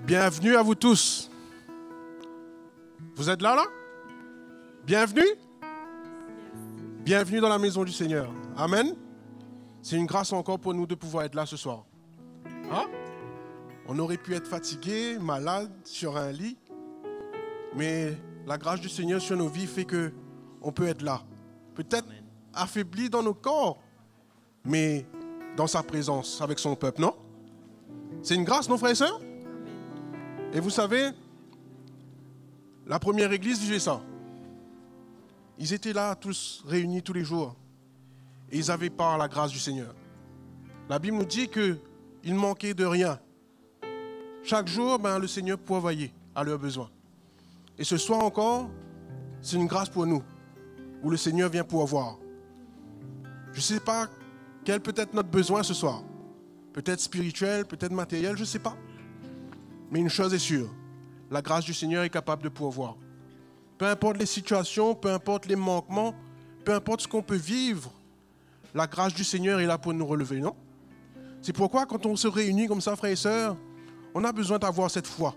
Bienvenue à vous tous. Vous êtes là? Bienvenue? Bienvenue dans la maison du Seigneur. Amen. C'est une grâce encore pour nous de pouvoir être là ce soir. Hein? On aurait pu être fatigué, malade, sur un lit, mais la grâce du Seigneur sur nos vies fait qu'on peut être là. Peut-être affaibli dans nos corps, mais dans sa présence, avec son peuple, non? C'est une grâce, non, frères et sœurs? Et vous savez, la première église vivait ça. Ils étaient là, tous réunis tous les jours. Et ils avaient part à la grâce du Seigneur. La Bible nous dit qu'ils ne manquaient de rien. Chaque jour, le Seigneur pourvoyait à leurs besoins. Et ce soir encore, c'est une grâce pour nous, où le Seigneur vient pourvoir. Je ne sais pas quel peut être notre besoin ce soir. Peut-être spirituel, peut-être matériel, je ne sais pas. Mais une chose est sûre, la grâce du Seigneur est capable de pourvoir. Peu importe les situations, peu importe les manquements, peu importe ce qu'on peut vivre, la grâce du Seigneur est là pour nous relever, non? C'est pourquoi quand on se réunit comme ça, frères et sœurs, on a besoin d'avoir cette foi.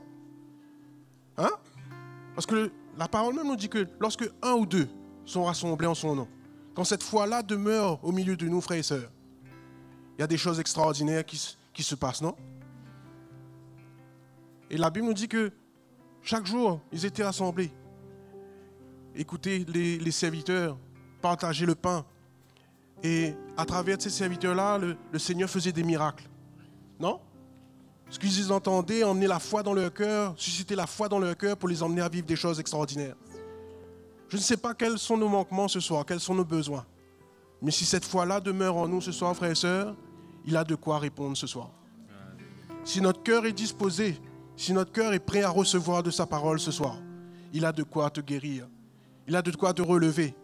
Hein? Parce que la parole même nous dit que lorsque un ou deux sont rassemblés en son nom, quand cette foi-là demeure au milieu de nous, frères et sœurs, il y a des choses extraordinaires qui se passent, non? Et la Bible nous dit que chaque jour, ils étaient rassemblés. Écoutez les serviteurs, partager le pain. Et à travers ces serviteurs-là, le Seigneur faisait des miracles. Non? Ce qu'ils entendaient, emmener la foi dans leur cœur, susciter la foi dans leur cœur pour les emmener à vivre des choses extraordinaires. Je ne sais pas quels sont nos manquements ce soir, quels sont nos besoins. Mais si cette foi-là demeure en nous ce soir, frères et sœurs, il a de quoi répondre ce soir. Si notre cœur est disposé, si notre cœur est prêt à recevoir de sa parole ce soir, il a de quoi te guérir. Il a de quoi te relever.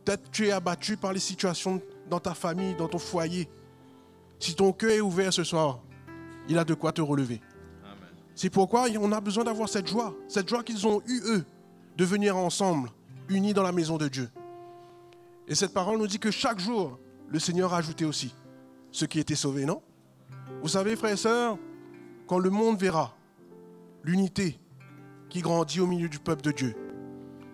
Peut-être que tu es abattu par les situations dans ta famille, dans ton foyer. Si ton cœur est ouvert ce soir, il a de quoi te relever. Amen. C'est pourquoi on a besoin d'avoir cette joie qu'ils ont eue, eux, de venir ensemble, unis dans la maison de Dieu. Et cette parole nous dit que chaque jour, le Seigneur a ajouté aussi ceux qui étaient sauvés, non? Vous savez, frères et sœurs, quand le monde verra l'unité qui grandit au milieu du peuple de Dieu,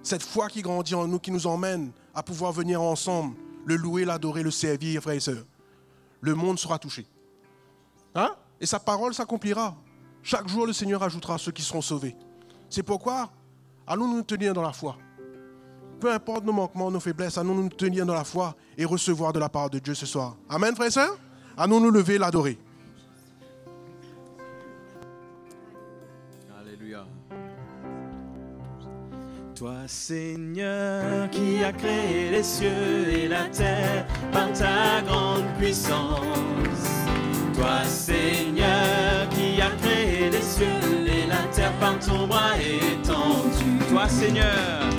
cette foi qui grandit en nous, qui nous emmène à pouvoir venir ensemble, le louer, l'adorer, le servir, frères et sœurs, le monde sera touché. Hein? Et sa parole s'accomplira. Chaque jour, le Seigneur ajoutera ceux qui seront sauvés. C'est pourquoi, allons nous tenir dans la foi. Peu importe nos manquements, nos faiblesses, allons nous tenir dans la foi et recevoir de la part de Dieu ce soir. Amen, frères et sœurs? Allons nous lever, l'adorer. Alléluia. Toi, Seigneur, qui as créé les cieux et la terre par ta grande puissance. Toi, Seigneur, qui as créé les cieux et la terre par ton bras étendu. Toi, Seigneur,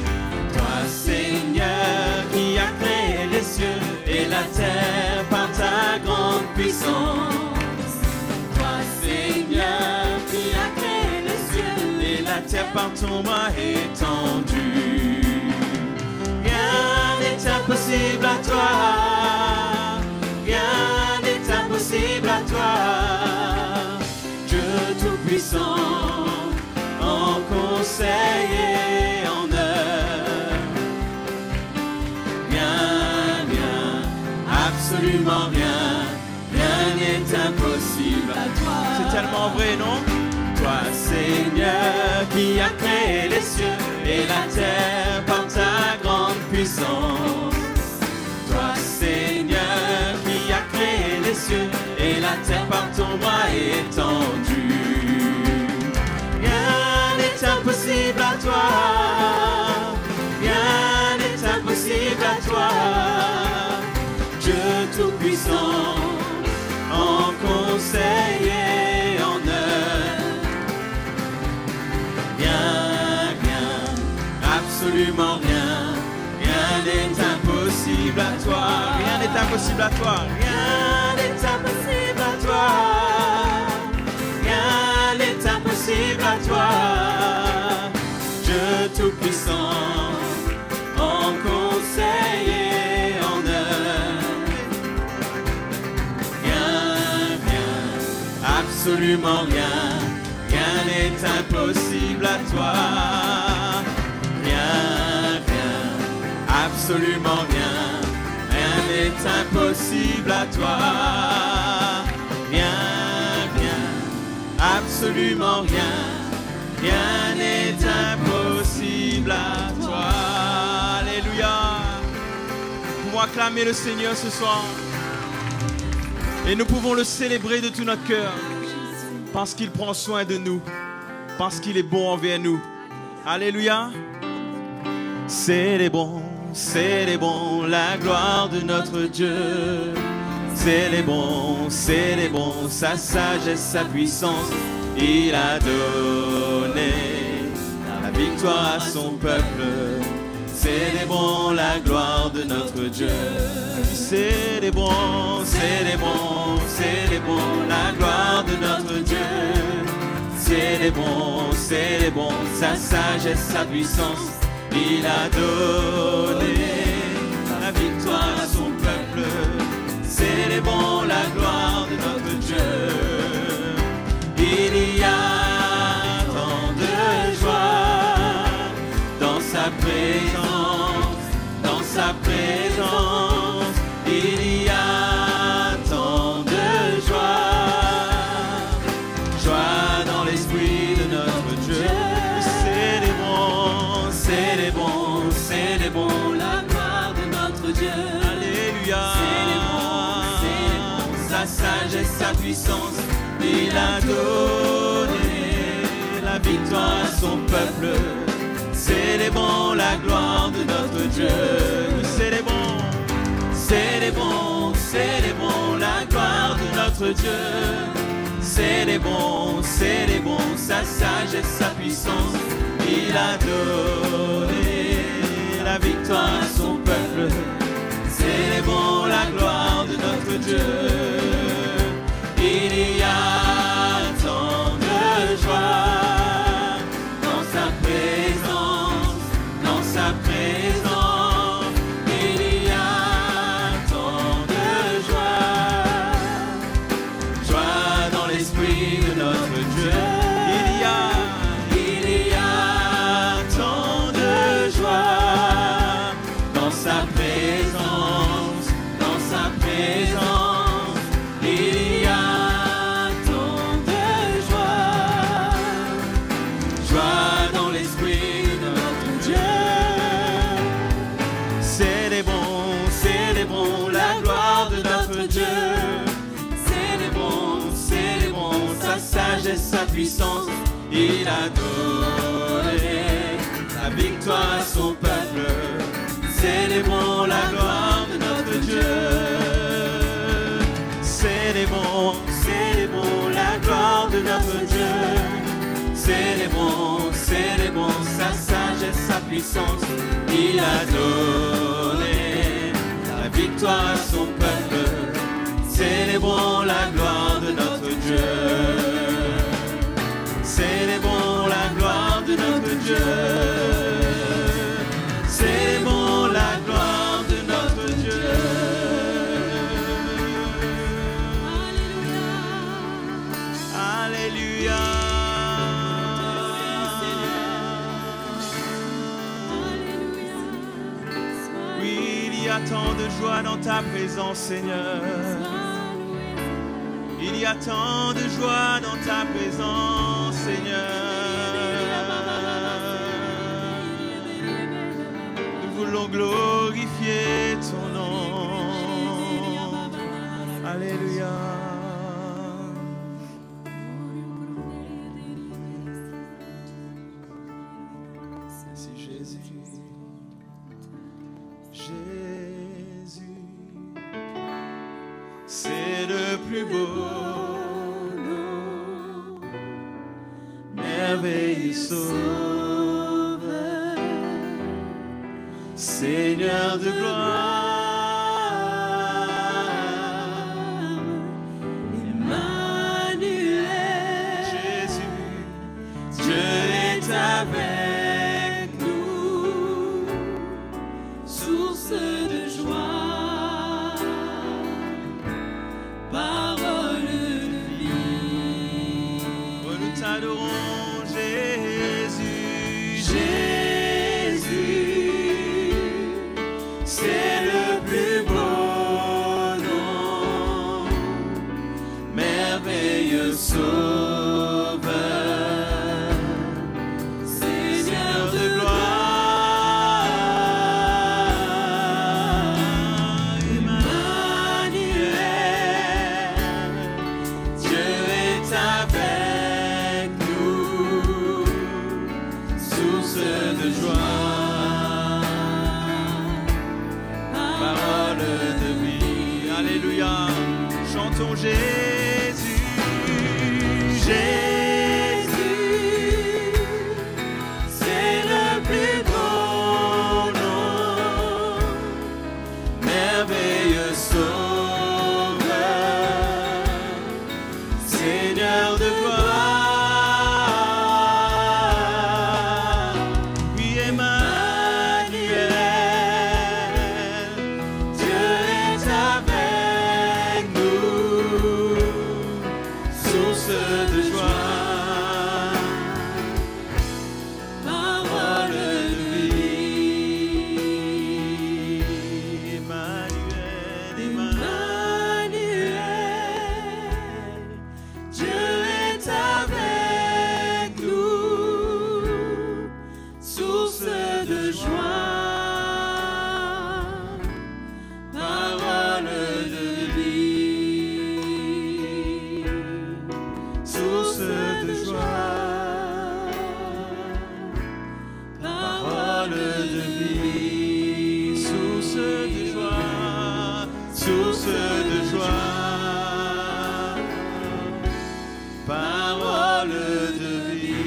qui as créé les cieux et la terre par ta grande puissance. Toi, Seigneur, qui as créé les cieux et la terre par ton bras étendu. Rien n'est impossible à toi. Rien n'est impossible à toi. Dieu Tout-Puissant, en conseil et en œuvre. Absolument rien n'est impossible à toi. C'est tellement vrai, non? Toi, Seigneur, qui as créé les cieux et la terre par ta grande puissance. Toi, Seigneur, qui as créé les cieux et la terre par ton bras étendu. Rien n'est impossible à toi. Rien n'est impossible à toi. Dieu Tout-Puissant, en conseil et en œuvre. Absolument rien n'est impossible à toi. Rien n'est impossible à toi. Rien n'est impossible à toi. Rien n'est impossible à toi. Dieu Tout-Puissant, en conseil et en œuvre. Absolument rien n'est impossible à toi. Rien, rien, absolument rien. Rien n'est impossible à toi. Rien, rien, absolument rien. Rien n'est impossible à toi. Alléluia. Nous pouvons acclamer le Seigneur ce soir. Et nous pouvons le célébrer de tout notre cœur. Parce qu'il prend soin de nous. Parce qu'il est bon envers nous. Alléluia. Célébrons, la gloire de notre Dieu. Célébrons, sa sagesse, sa puissance. Il a donné la victoire à son peuple. Célébrons la gloire de notre Dieu. Célébrons, la gloire de notre Dieu. Célébrons, sa sagesse, sa puissance. Il a donné la victoire à son peuple. Célébrons la gloire de notre Dieu. Il y a tant de joie dans sa présence, dans sa présence. Il y a tant de joie, joie dans l'esprit de notre Dieu. Célébrons la gloire de notre Dieu. Alléluia. Célébrons sa sagesse, sa puissance. Il a donné la victoire à son peuple. Célébrons la gloire de notre Dieu. Célébrons la gloire de notre Dieu. Célébrons sa sagesse, sa puissance. Il a donné la victoire à son peuple. Célébrons la gloire de notre Dieu. Il y a tant de joie dans sa présence, dans sa présence. Il y a tant de joie, joie dans l'esprit de notre Dieu. Il y a tant de joie dans sa présence, dans sa présence. Il y a sa puissance, il a donné la victoire à son peuple. Célébrons la gloire de notre Dieu. Célébrons la gloire de notre Dieu. Célébrons sa sagesse, sa puissance. Il a donné la victoire à son peuple. Célébrons la gloire de notre Dieu. Célébrons la gloire de notre Dieu. Célébrons la gloire de notre Dieu. Alléluia. Oui, il y a tant de joie dans ta présence, Seigneur. Il y a tant de joie dans ta présence, Seigneur. Nous voulons glorifier ton nom. Alléluia. Merci Jésus. Jésus, c'est le plus beau. Merveilleux Sauveur, Seigneur de gloire, Emmanuel, Jésus, Dieu est avec nous, source de joie, parole de vie. Oh, nous t'adorons. c'est le plus beau nom, merveilleux Sauveur, Seigneur de gloire, Emmanuel, Dieu est avec nous, source de joie. Alléluia, chantons Jésus, Jésus, c'est le plus beau nom, merveilleux Sauveur, Seigneur de gloire, oui Emmanuel, Dieu est avec source de joie, parole de vie. Emmanuel, Emmanuel, Dieu est avec nous, source de joie, parole de vie. Source de joie, parole de vie, source de joie, source de joie, parole de vie.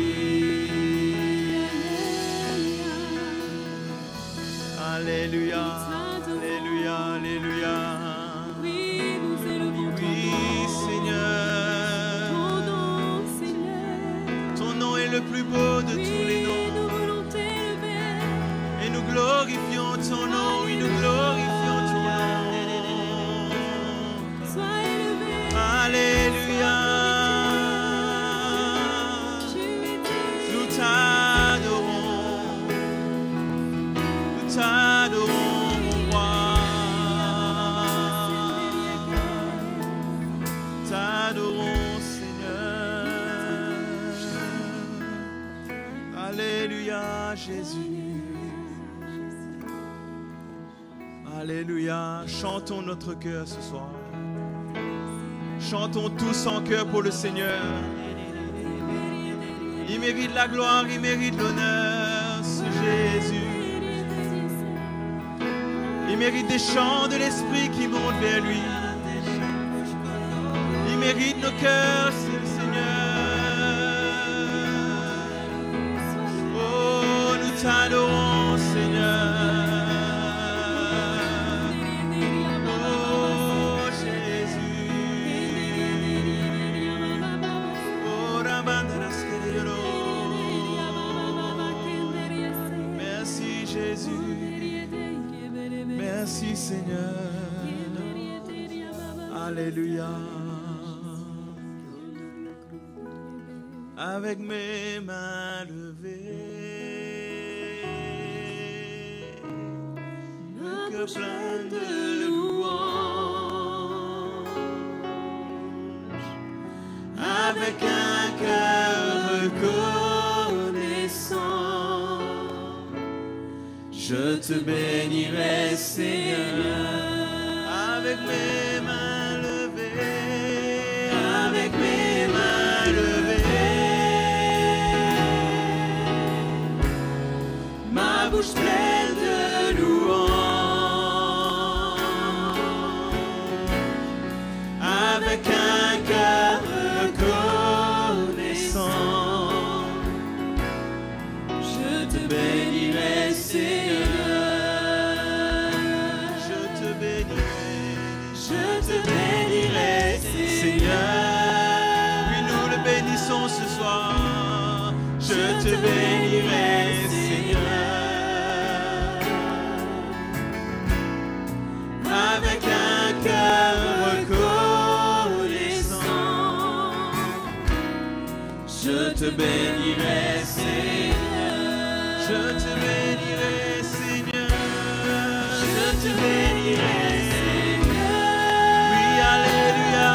Alléluia, Alléluia, Alléluia. Oui, Seigneur. Ton nom est le plus beau de tous les noms. Et nous glorifions ton nom, oui, nous glorifions ton nom. Alléluia. Nous t'adorons, mon roi. T'adorons, Seigneur. Alléluia, Jésus. Alléluia. Chantons notre cœur ce soir. Chantons tous en cœur pour le Seigneur. Il mérite la gloire, il mérite l'honneur, ce Jésus. Il mérite des chants de l'Esprit qui montent vers lui. Il mérite nos cœurs, c'est le Seigneur. Oh, nous t'adorons, Seigneur. Oh, Jésus. Oh, merci, Jésus. Merci, Seigneur. Alléluia. Avec mes mains levées, le cœur plein de louanges, avec un cœur reconnaissant, je te bénirai, Seigneur, avec mes mains levées, avec mes mains levées. Ma bouche pleine de louanges, avec un cœur reconnaissant, je te bénirai, Seigneur. Je te bénirai, Seigneur. Oui, nous le bénissons ce soir. Je te bénirai, Seigneur. Avec un cœur reconnaissant, je te bénirai, Seigneur. Je te bénirai, Seigneur. Je te bénirai, Seigneur. Oui, alléluia.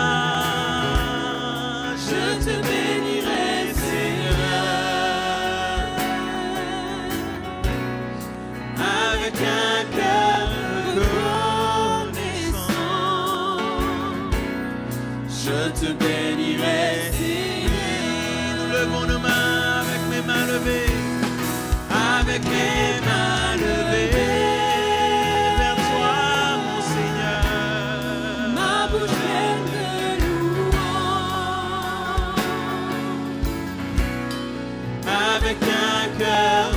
Je te bénirai, Seigneur. Avec un cœur reconnaissant, je te bénirai, Seigneur. Nous levons nos mains avec mes mains levées, avec mes mains levées vers toi, mon Seigneur. Ma bouche pleine de louanges, avec un cœur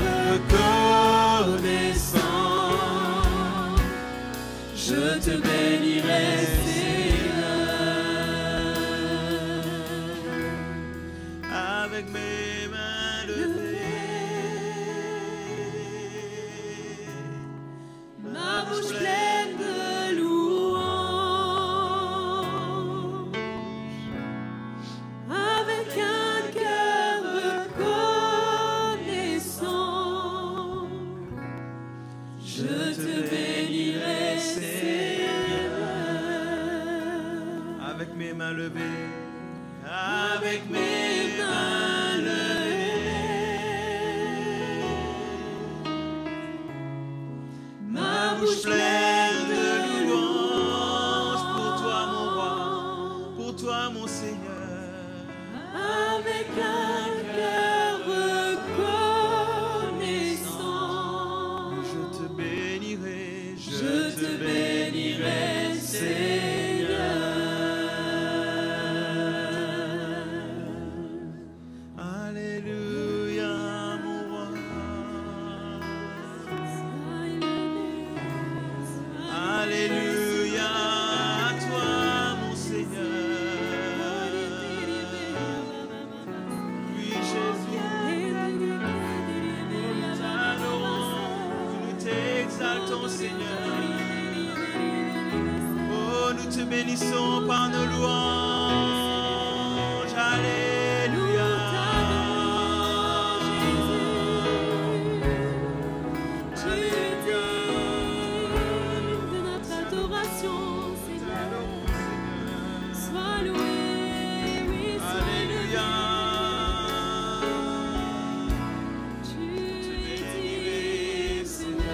reconnaissant, je te bénirai, Seigneur. Avec mes mains levées, ma bouche pleine de louanges, avec un cœur reconnaissant, je te bénirai, Seigneur. Avec mes mains levées, avec mes mains levées, ma bouche pleine de louanges pour toi, mon roi, pour toi, mon Seigneur. Avec un cœur reconnaissant, je te bénirai, Seigneur. Alléluia, mon roi. Alléluia à toi, mon Seigneur. Oui, Jésus, nous t'adorons, nous t'exaltons, Seigneur. Oh, nous te bénissons par nos louanges. Alléluia. Tu es digne de notre adoration, Seigneur. Sois loué, oui, sois Alléluia. Tu es digne, Seigneur.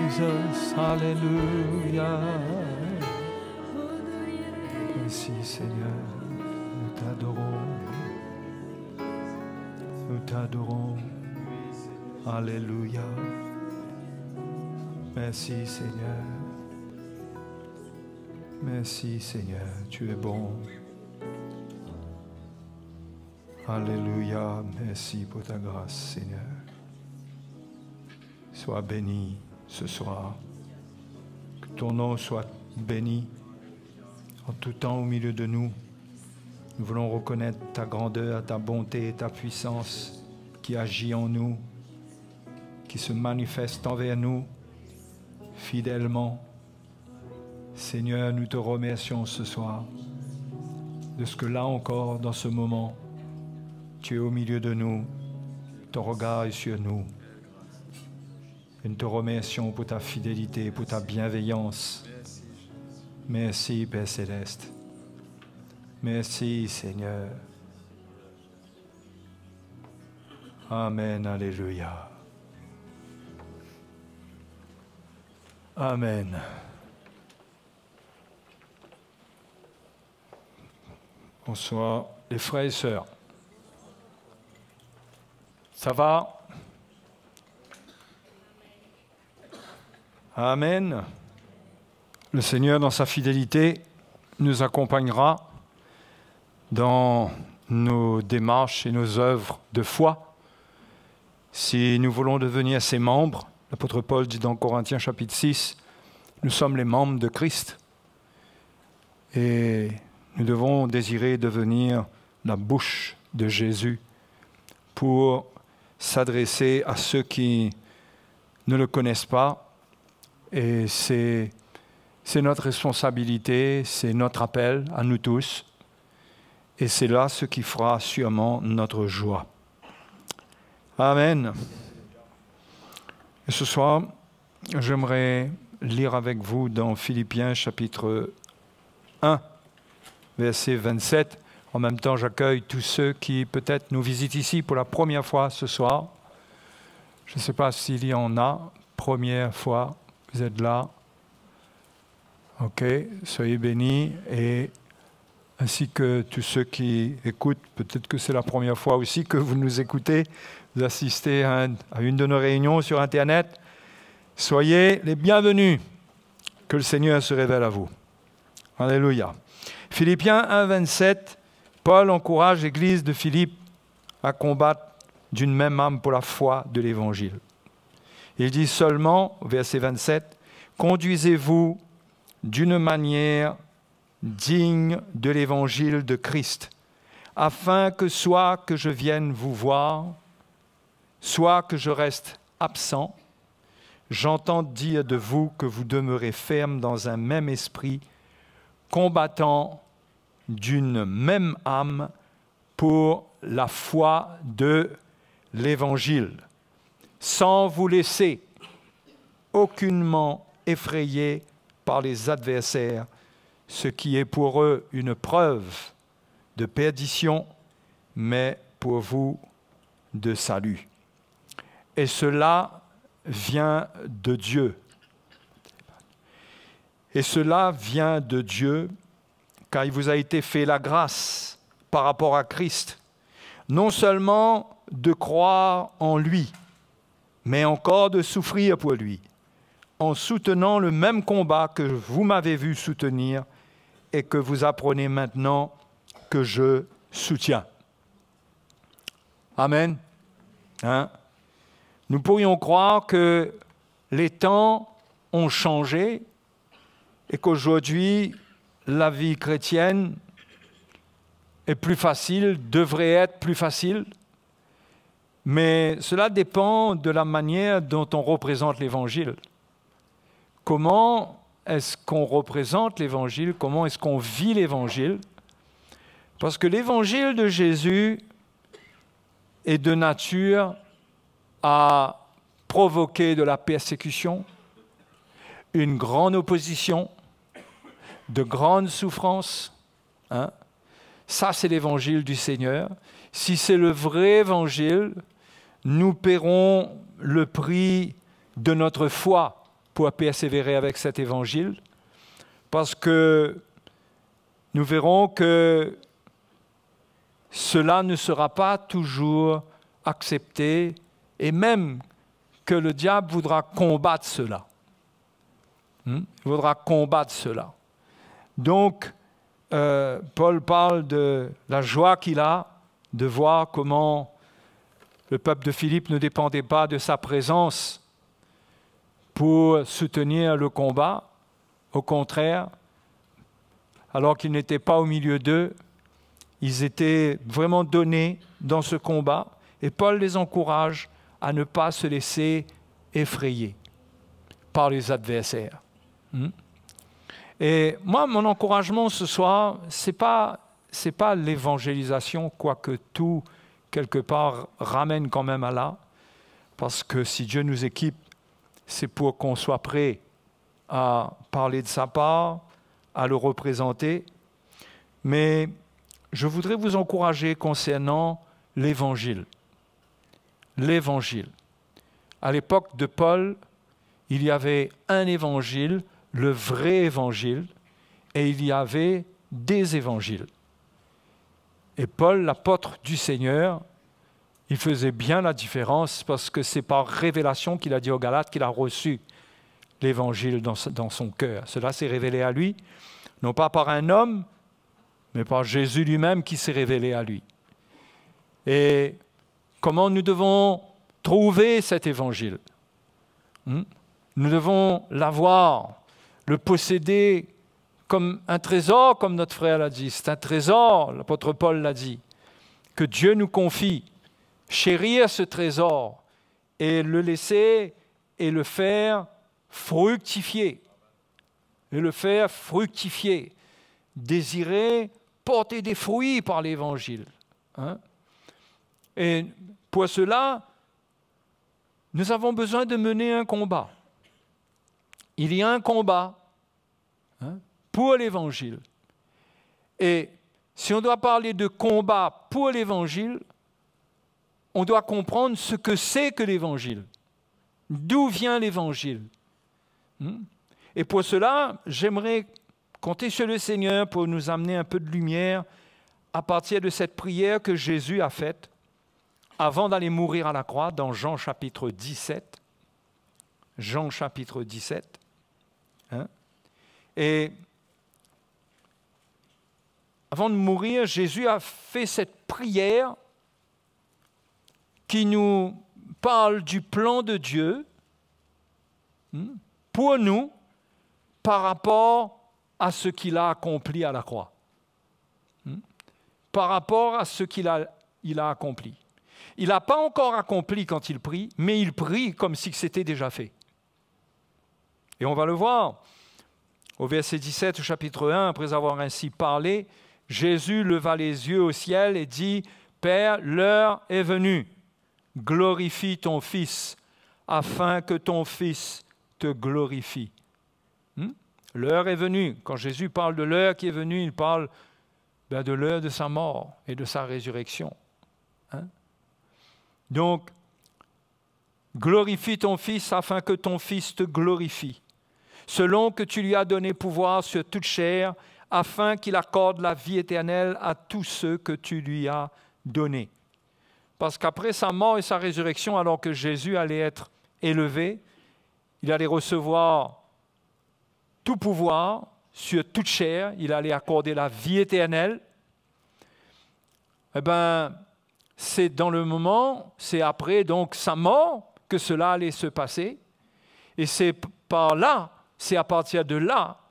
Jesus, Alléluia. Merci Seigneur, nous t'adorons. Nous t'adorons. Alléluia. Merci Seigneur. Merci Seigneur, tu es bon. Alléluia, merci pour ta grâce Seigneur. Sois béni ce soir. Que ton nom soit béni en tout temps au milieu de nous. Nous voulons reconnaître ta grandeur, ta bonté et ta puissance qui agit en nous, qui se manifeste envers nous fidèlement. Seigneur, nous te remercions ce soir de ce que là encore, dans ce moment, tu es au milieu de nous, ton regard est sur nous. Et nous te remercions pour ta fidélité, pour ta bienveillance. Merci, Père Céleste. Merci, Seigneur. Amen, alléluia. Amen. Bonsoir, les frères et sœurs. Ça va? Amen. Le Seigneur, dans sa fidélité, nous accompagnera dans nos démarches et nos œuvres de foi. Si nous voulons devenir ses membres, l'apôtre Paul dit dans Corinthiens chapitre 6, nous sommes les membres de Christ. Et nous devons désirer devenir la bouche de Jésus pour s'adresser à ceux qui ne le connaissent pas Et c'est notre responsabilité, c'est notre appel à nous tous. Et c'est là ce qui fera sûrement notre joie. Amen. Et ce soir, j'aimerais lire avec vous dans Philippiens chapitre 1, verset 27. En même temps, j'accueille tous ceux qui peut-être nous visitent ici pour la première fois ce soir. Je ne sais pas s'il y en a. Première fois, vous êtes là. Ok, soyez bénis. Et ainsi que tous ceux qui écoutent, peut-être que c'est la première fois aussi que vous nous écoutez, vous assistez à une de nos réunions sur Internet. Soyez les bienvenus. Que le Seigneur se révèle à vous. Alléluia. Philippiens 1, 27, Paul encourage l'Église de Philippe à combattre d'une même âme pour la foi de l'Évangile. Il dit seulement, au verset 27, « Conduisez-vous d'une manière digne de l'Évangile de Christ, afin que soit que je vienne vous voir, soit que je reste absent, j'entends dire de vous que vous demeurez ferme dans un même esprit, combattant d'une même âme pour la foi de l'Évangile, sans vous laisser aucunement effrayer par les adversaires, ce qui est pour eux une preuve de perdition, mais pour vous de salut. Et cela vient de Dieu. Et cela vient de Dieu, car il vous a été fait la grâce par rapport à Christ, non seulement de croire en lui, mais encore de souffrir pour lui, en soutenant le même combat que vous m'avez vu soutenir et que vous apprenez maintenant que je soutiens. Amen. Hein? Nous pourrions croire que les temps ont changé et qu'aujourd'hui, la vie chrétienne est plus facile, devrait être plus facile, mais cela dépend de la manière dont on représente l'Évangile. Comment est-ce qu'on représente l'Évangile? Comment est-ce qu'on vit l'Évangile? Parce que l'Évangile de Jésus est de nature à provoquer de la persécution, une grande opposition, de grandes souffrances. Hein? Ça, c'est l'Évangile du Seigneur. Si c'est le vrai Évangile, nous paierons le prix de notre foi pour persévérer avec cet Évangile, parce que nous verrons que cela ne sera pas toujours accepté, et même que le diable voudra combattre cela. Il voudra combattre cela. Donc, Paul parle de la joie qu'il a de voir comment le peuple de Philippe ne dépendait pas de sa présence pour soutenir le combat. Au contraire, alors qu'ils n'étaient pas au milieu d'eux, ils étaient vraiment donnés dans ce combat. Et Paul les encourage à ne pas se laisser effrayer par les adversaires. Et moi, mon encouragement ce soir, c'est pas l'évangélisation, quoique tout, quelque part, ramène quand même à là. Parce que si Dieu nous équipe, c'est pour qu'on soit prêt à parler de sa part, à le représenter. Mais je voudrais vous encourager concernant l'Évangile. L'Évangile. À l'époque de Paul, il y avait un Évangile, le vrai Évangile, et il y avait des évangiles. Et Paul, l'apôtre du Seigneur, il faisait bien la différence parce que c'est par révélation qu'il a dit aux Galates qu'il a reçu l'Évangile dans son cœur. Cela s'est révélé à lui, non pas par un homme, mais par Jésus lui-même qui s'est révélé à lui. Et comment nous devons trouver cet Évangile? Nous devons l'avoir, le posséder comme un trésor, comme notre frère l'a dit. C'est un trésor, l'apôtre Paul l'a dit, que Dieu nous confie. Chérir ce trésor et le laisser et le faire fructifier. Et le faire fructifier. Désirer porter des fruits par l'Évangile. Hein? Et pour cela, nous avons besoin de mener un combat. Il y a un combat pour l'Évangile. Et si on doit parler de combat pour l'Évangile, on doit comprendre ce que c'est que l'Évangile. D'où vient l'Évangile? Et pour cela, j'aimerais compter sur le Seigneur pour nous amener un peu de lumière à partir de cette prière que Jésus a faite avant d'aller mourir à la croix dans Jean chapitre 17. Jean chapitre 17. Et avant de mourir, Jésus a fait cette prière qui nous parle du plan de Dieu pour nous par rapport à ce qu'il a accompli à la croix. Par rapport à ce qu'il a accompli. Il n'a pas encore accompli quand il prie, mais il prie comme si c'était déjà fait. Et on va le voir. Au verset 17, au chapitre 1, après avoir ainsi parlé, Jésus leva les yeux au ciel et dit, « Père, l'heure est venue. Glorifie ton Fils, afin que ton Fils te glorifie. » L'heure est venue. Quand Jésus parle de l'heure qui est venue, il parle de l'heure de sa mort et de sa résurrection. Donc, glorifie ton Fils afin que ton Fils te glorifie, selon que tu lui as donné pouvoir sur toute chair, afin qu'il accorde la vie éternelle à tous ceux que tu lui as donnés. Parce qu'après sa mort et sa résurrection, alors que Jésus allait être élevé, il allait recevoir tout pouvoir sur toute chair, il allait accorder la vie éternelle. Eh bien, c'est dans le moment, c'est après donc sa mort que cela allait se passer. Et c'est par là, c'est à partir de là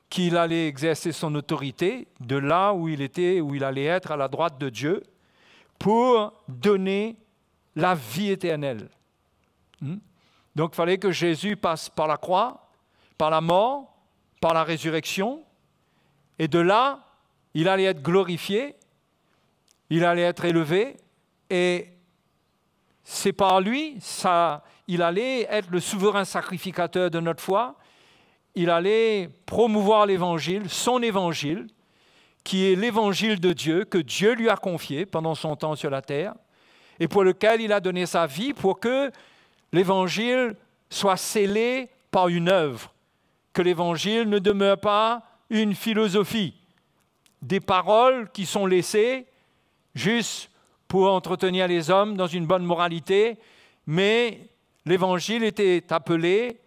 qu'il allait exercer son autorité, de là où il était, où il allait être à la droite de Dieu, pour donner la vie éternelle. Donc il fallait que Jésus passe par la croix, par la mort, par la résurrection, et de là, il allait être glorifié, il allait être élevé, et c'est par lui, il allait être le souverain sacrificateur de notre foi, il allait promouvoir l'Évangile, son Évangile, qui est l'Évangile de Dieu, que Dieu lui a confié pendant son temps sur la terre, et pour lequel il a donné sa vie pour que l'Évangile soit scellé par une œuvre, que l'Évangile ne demeure pas une philosophie, des paroles qui sont laissées juste pour entretenir les hommes dans une bonne moralité, mais l'Évangile était appelé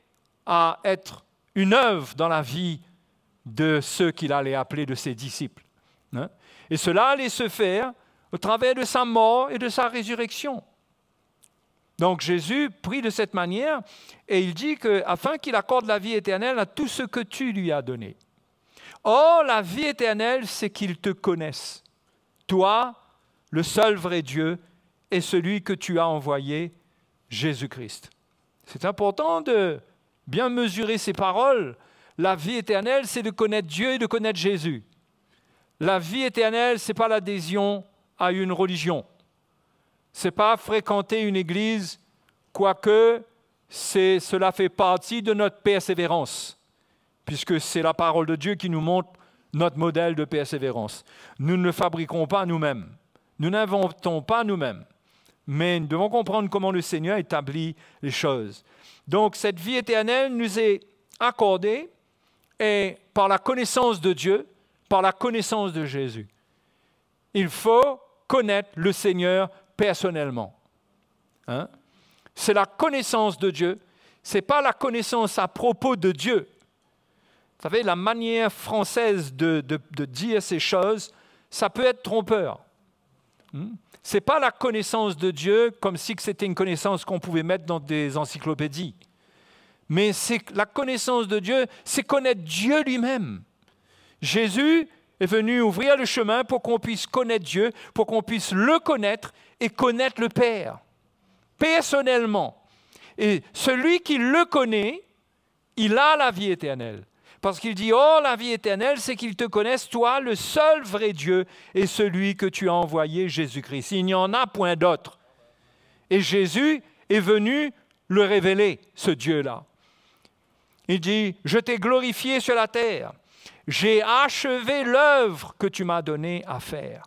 à être une œuvre dans la vie de ceux qu'il allait appeler de ses disciples. Et cela allait se faire au travers de sa mort et de sa résurrection. Donc Jésus prie de cette manière et il dit afin qu'il accorde la vie éternelle à tout ce que tu lui as donné. Or, la vie éternelle, c'est qu'il te connaisse. Toi, le seul vrai Dieu, et celui que tu as envoyé, Jésus-Christ. C'est important de bien mesurer ces paroles. La vie éternelle, c'est de connaître Dieu et de connaître Jésus. La vie éternelle, ce n'est pas l'adhésion à une religion. Ce n'est pas fréquenter une église, quoique cela fait partie de notre persévérance, puisque c'est la parole de Dieu qui nous montre notre modèle de persévérance. Nous ne le fabriquons pas nous-mêmes. Nous n'inventons pas nous-mêmes. Mais nous devons comprendre comment le Seigneur établit les choses. Donc, cette vie éternelle nous est accordée et par la connaissance de Dieu, par la connaissance de Jésus. Il faut connaître le Seigneur personnellement. C'est la connaissance de Dieu. Ce n'est pas la connaissance à propos de Dieu. Vous savez, la manière française de dire ces choses, ça peut être trompeur. Ce n'est pas la connaissance de Dieu comme si c'était une connaissance qu'on pouvait mettre dans des encyclopédies. Mais c'est la connaissance de Dieu, c'est connaître Dieu lui-même. Jésus est venu ouvrir le chemin pour qu'on puisse connaître Dieu, pour qu'on puisse le connaître et connaître le Père, personnellement. Et celui qui le connaît, il a la vie éternelle. Parce qu'il dit, oh, la vie éternelle, c'est qu'ils te connaissent, toi, le seul vrai Dieu, et celui que tu as envoyé, Jésus-Christ. Il n'y en a point d'autre. Et Jésus est venu le révéler, ce Dieu-là. Il dit, je t'ai glorifié sur la terre. J'ai achevé l'œuvre que tu m'as donnée à faire.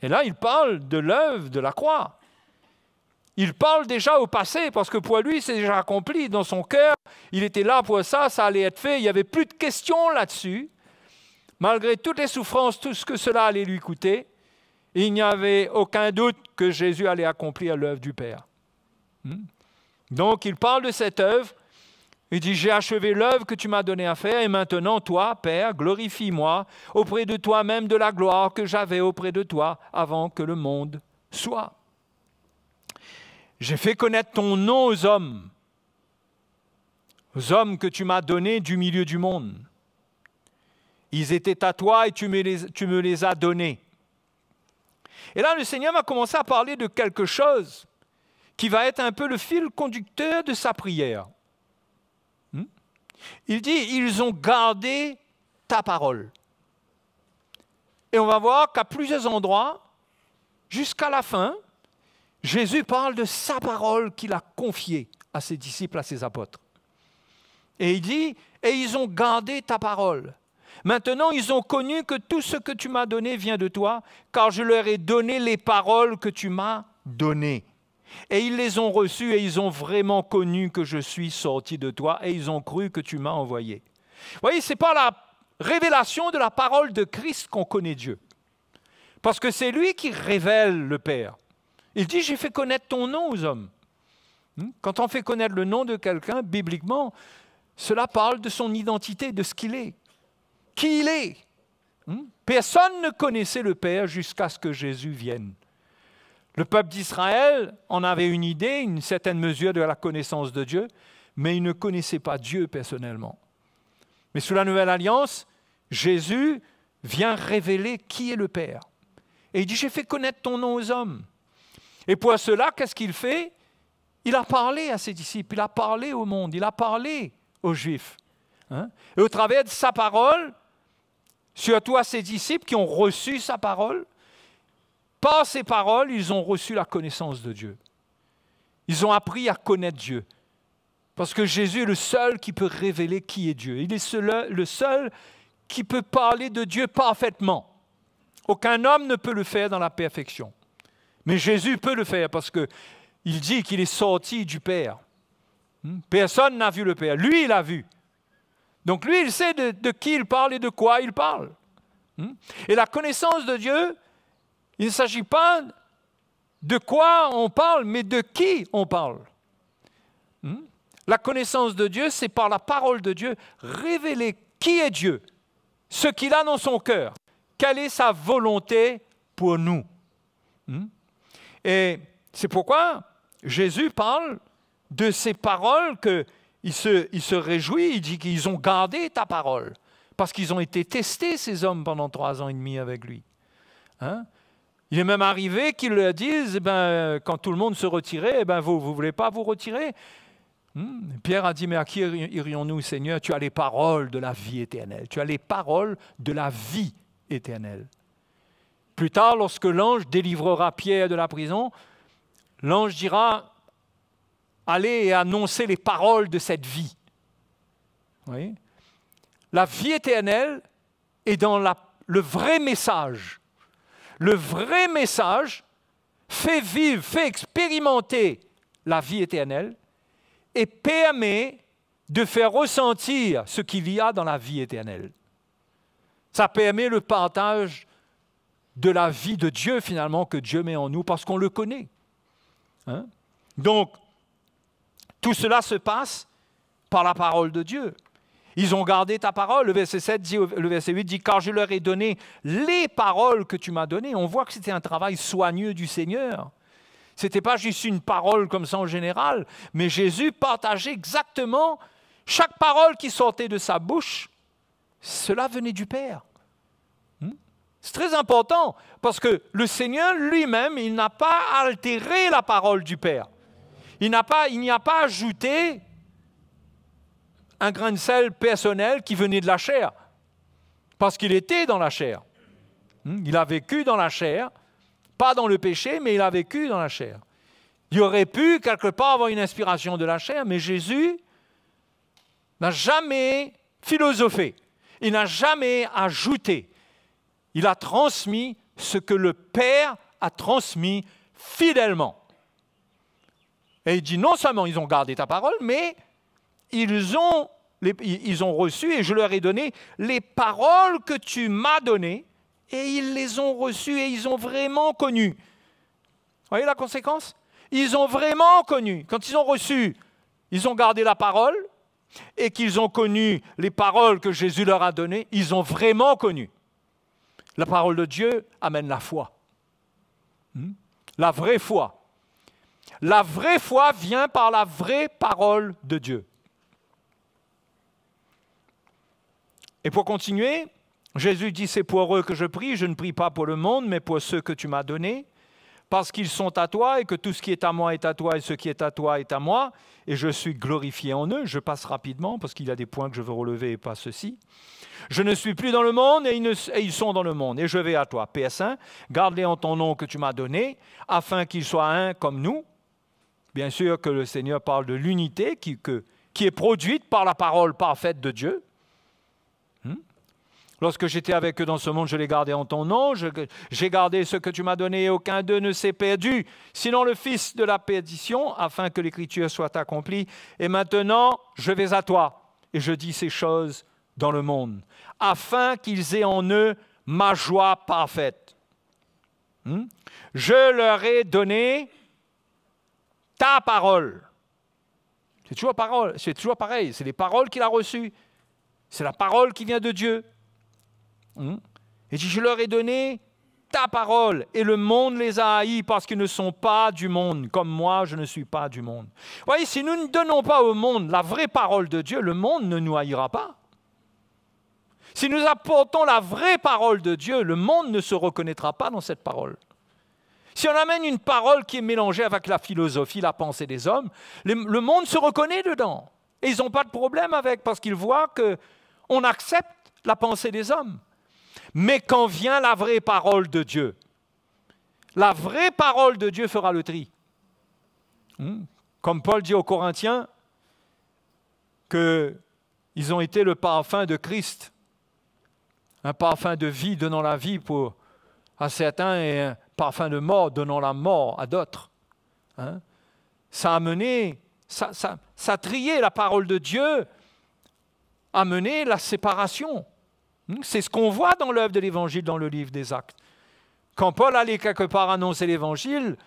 Et là, il parle de l'œuvre de la croix. Il parle déjà au passé, parce que pour lui, c'est déjà accompli. Dans son cœur, il était là pour ça, ça allait être fait. Il n'y avait plus de questions là-dessus. Malgré toutes les souffrances, tout ce que cela allait lui coûter, il n'y avait aucun doute que Jésus allait accomplir l'œuvre du Père. Donc, il parle de cette œuvre. Il dit, j'ai achevé l'œuvre que tu m'as donnée à faire, et maintenant, toi, Père, glorifie-moi auprès de toi-même de la gloire que j'avais auprès de toi avant que le monde soit. J'ai fait connaître ton nom aux hommes que tu m'as donnés du milieu du monde. Ils étaient à toi et tu me les as donnés. Et là, le Seigneur va commencer à parler de quelque chose qui va être un peu le fil conducteur de sa prière. Il dit, ils ont gardé ta parole. Et on va voir qu'à plusieurs endroits, jusqu'à la fin, Jésus parle de sa parole qu'il a confiée à ses disciples, à ses apôtres. Et il dit, et ils ont gardé ta parole. Maintenant, ils ont connu que tout ce que tu m'as donné vient de toi, car je leur ai donné les paroles que tu m'as données. Et ils les ont reçues et ils ont vraiment connu que je suis sorti de toi et ils ont cru que tu m'as envoyé. Vous voyez, ce n'est pas la révélation de la parole de Christ qu'on connaît Dieu. Parce que c'est lui qui révèle le Père. Il dit, j'ai fait connaître ton nom aux hommes. Quand on fait connaître le nom de quelqu'un, bibliquement, cela parle de son identité, de ce qu'il est. Qui il est. Personne ne connaissait le Père jusqu'à ce que Jésus vienne. Le peuple d'Israël en avait une idée, une certaine mesure de la connaissance de Dieu, mais il ne connaissait pas Dieu personnellement. Mais sous la Nouvelle Alliance, Jésus vient révéler qui est le Père. Et il dit, j'ai fait connaître ton nom aux hommes. Et pour cela, qu'est-ce qu'il fait? Il a parlé à ses disciples, il a parlé au monde, il a parlé aux Juifs. Et au travers de sa parole, surtout à ses disciples qui ont reçu sa parole, par ces paroles, ils ont reçu la connaissance de Dieu. Ils ont appris à connaître Dieu. Parce que Jésus est le seul qui peut révéler qui est Dieu. Il est le seul qui peut parler de Dieu parfaitement. Aucun homme ne peut le faire dans la perfection. Mais Jésus peut le faire parce qu'il dit qu'il est sorti du Père. Personne n'a vu le Père. Lui, il l'a vu. Donc lui, il sait de qui il parle et de quoi il parle. Et la connaissance de Dieu, il ne s'agit pas de quoi on parle, mais de qui on parle. La connaissance de Dieu, c'est par la parole de Dieu, révéler qui est Dieu, ce qu'il a dans son cœur, quelle est sa volonté pour nous. Et c'est pourquoi Jésus parle de ces paroles qu'il se réjouit, il dit qu'ils ont gardé ta parole, parce qu'ils ont été testés, ces hommes, pendant 3 ans et demi avec lui. Il est même arrivé qu'ils leur disent, quand tout le monde se retirait, vous ne voulez pas vous retirer? Pierre a dit, mais à qui irions-nous, Seigneur? Tu as les paroles de la vie éternelle. Tu as les paroles de la vie éternelle. Plus tard, lorsque l'ange délivrera Pierre de la prison, l'ange dira, allez et annoncez les paroles de cette vie. Vous voyez? La vie éternelle est dans le vrai message. Le vrai message fait vivre, fait expérimenter la vie éternelle et permet de faire ressentir ce qu'il y a dans la vie éternelle. Ça permet le partage de la vie de Dieu, finalement, que Dieu met en nous, parce qu'on le connaît. Donc, tout cela se passe par la parole de Dieu. Ils ont gardé ta parole. Le verset 8 dit, car je leur ai donné les paroles que tu m'as données. On voit que c'était un travail soigneux du Seigneur. Ce n'était pas juste une parole comme ça en général, mais Jésus partageait exactement chaque parole qui sortait de sa bouche. Cela venait du Père. C'est très important parce que le Seigneur lui-même, il n'a pas altéré la parole du Père. Il n'y a pas ajouté un grain de sel personnel qui venait de la chair, parce qu'il était dans la chair. Il a vécu dans la chair, pas dans le péché, mais il a vécu dans la chair. Il aurait pu quelque part avoir une inspiration de la chair, mais Jésus n'a jamais philosophé, il n'a jamais ajouté. Il a transmis ce que le Père a transmis fidèlement. Et il dit non seulement ils ont gardé ta parole, mais ils ont reçu, et je leur ai donné les paroles que tu m'as données, et ils les ont reçues et ils ont vraiment connu. Vous voyez la conséquence? Ils ont vraiment connu. Quand ils ont reçu, ils ont gardé la parole, et qu'ils ont connu les paroles que Jésus leur a données, ils ont vraiment connu. La parole de Dieu amène la foi. La vraie foi. La vraie foi vient par la vraie parole de Dieu. Et pour continuer, Jésus dit, c'est pour eux que je prie, je ne prie pas pour le monde, mais pour ceux que tu m'as donnés, parce qu'ils sont à toi et que tout ce qui est à moi est à toi et ce qui est à toi est à moi, et je suis glorifié en eux. Je passe rapidement parce qu'il y a des points que je veux relever et pas ceux-ci. Je ne suis plus dans le monde et ils sont dans le monde, et je vais à toi. PS1, garde-les en ton nom que tu m'as donné, afin qu'ils soient un comme nous. Bien sûr que le Seigneur parle de l'unité qui est produite par la parole parfaite de Dieu. Lorsque j'étais avec eux dans ce monde, je les gardais en ton nom. J'ai gardé ce que tu m'as donné et aucun d'eux ne s'est perdu. Sinon le fils de la perdition, afin que l'écriture soit accomplie. Et maintenant, je vais à toi et je dis ces choses dans le monde, afin qu'ils aient en eux ma joie parfaite. Je leur ai donné ta parole. C'est toujours pareil. C'est les paroles qu'il a reçues. C'est la parole qui vient de Dieu. Et dit, je leur ai donné ta parole, et le monde les a haïs parce qu'ils ne sont pas du monde, comme moi, je ne suis pas du monde. Vous voyez, si nous ne donnons pas au monde la vraie parole de Dieu, le monde ne nous haïra pas. Si nous apportons la vraie parole de Dieu, le monde ne se reconnaîtra pas dans cette parole. Si on amène une parole qui est mélangée avec la philosophie, la pensée des hommes, le monde se reconnaît dedans. Et ils n'ont pas de problème avec, parce qu'ils voient qu'on accepte la pensée des hommes. Mais quand vient la vraie parole de Dieu, la vraie parole de Dieu fera le tri. Comme Paul dit aux Corinthiens, qu'ils ont été le parfum de Christ, un parfum de vie donnant la vie à certains et un parfum de mort donnant la mort à d'autres. Ça a mené, ça a trié la parole de Dieu, a mené la séparation. C'est ce qu'on voit dans l'œuvre de l'Évangile, dans le livre des Actes. Quand Paul allait quelque part annoncer l'Évangile,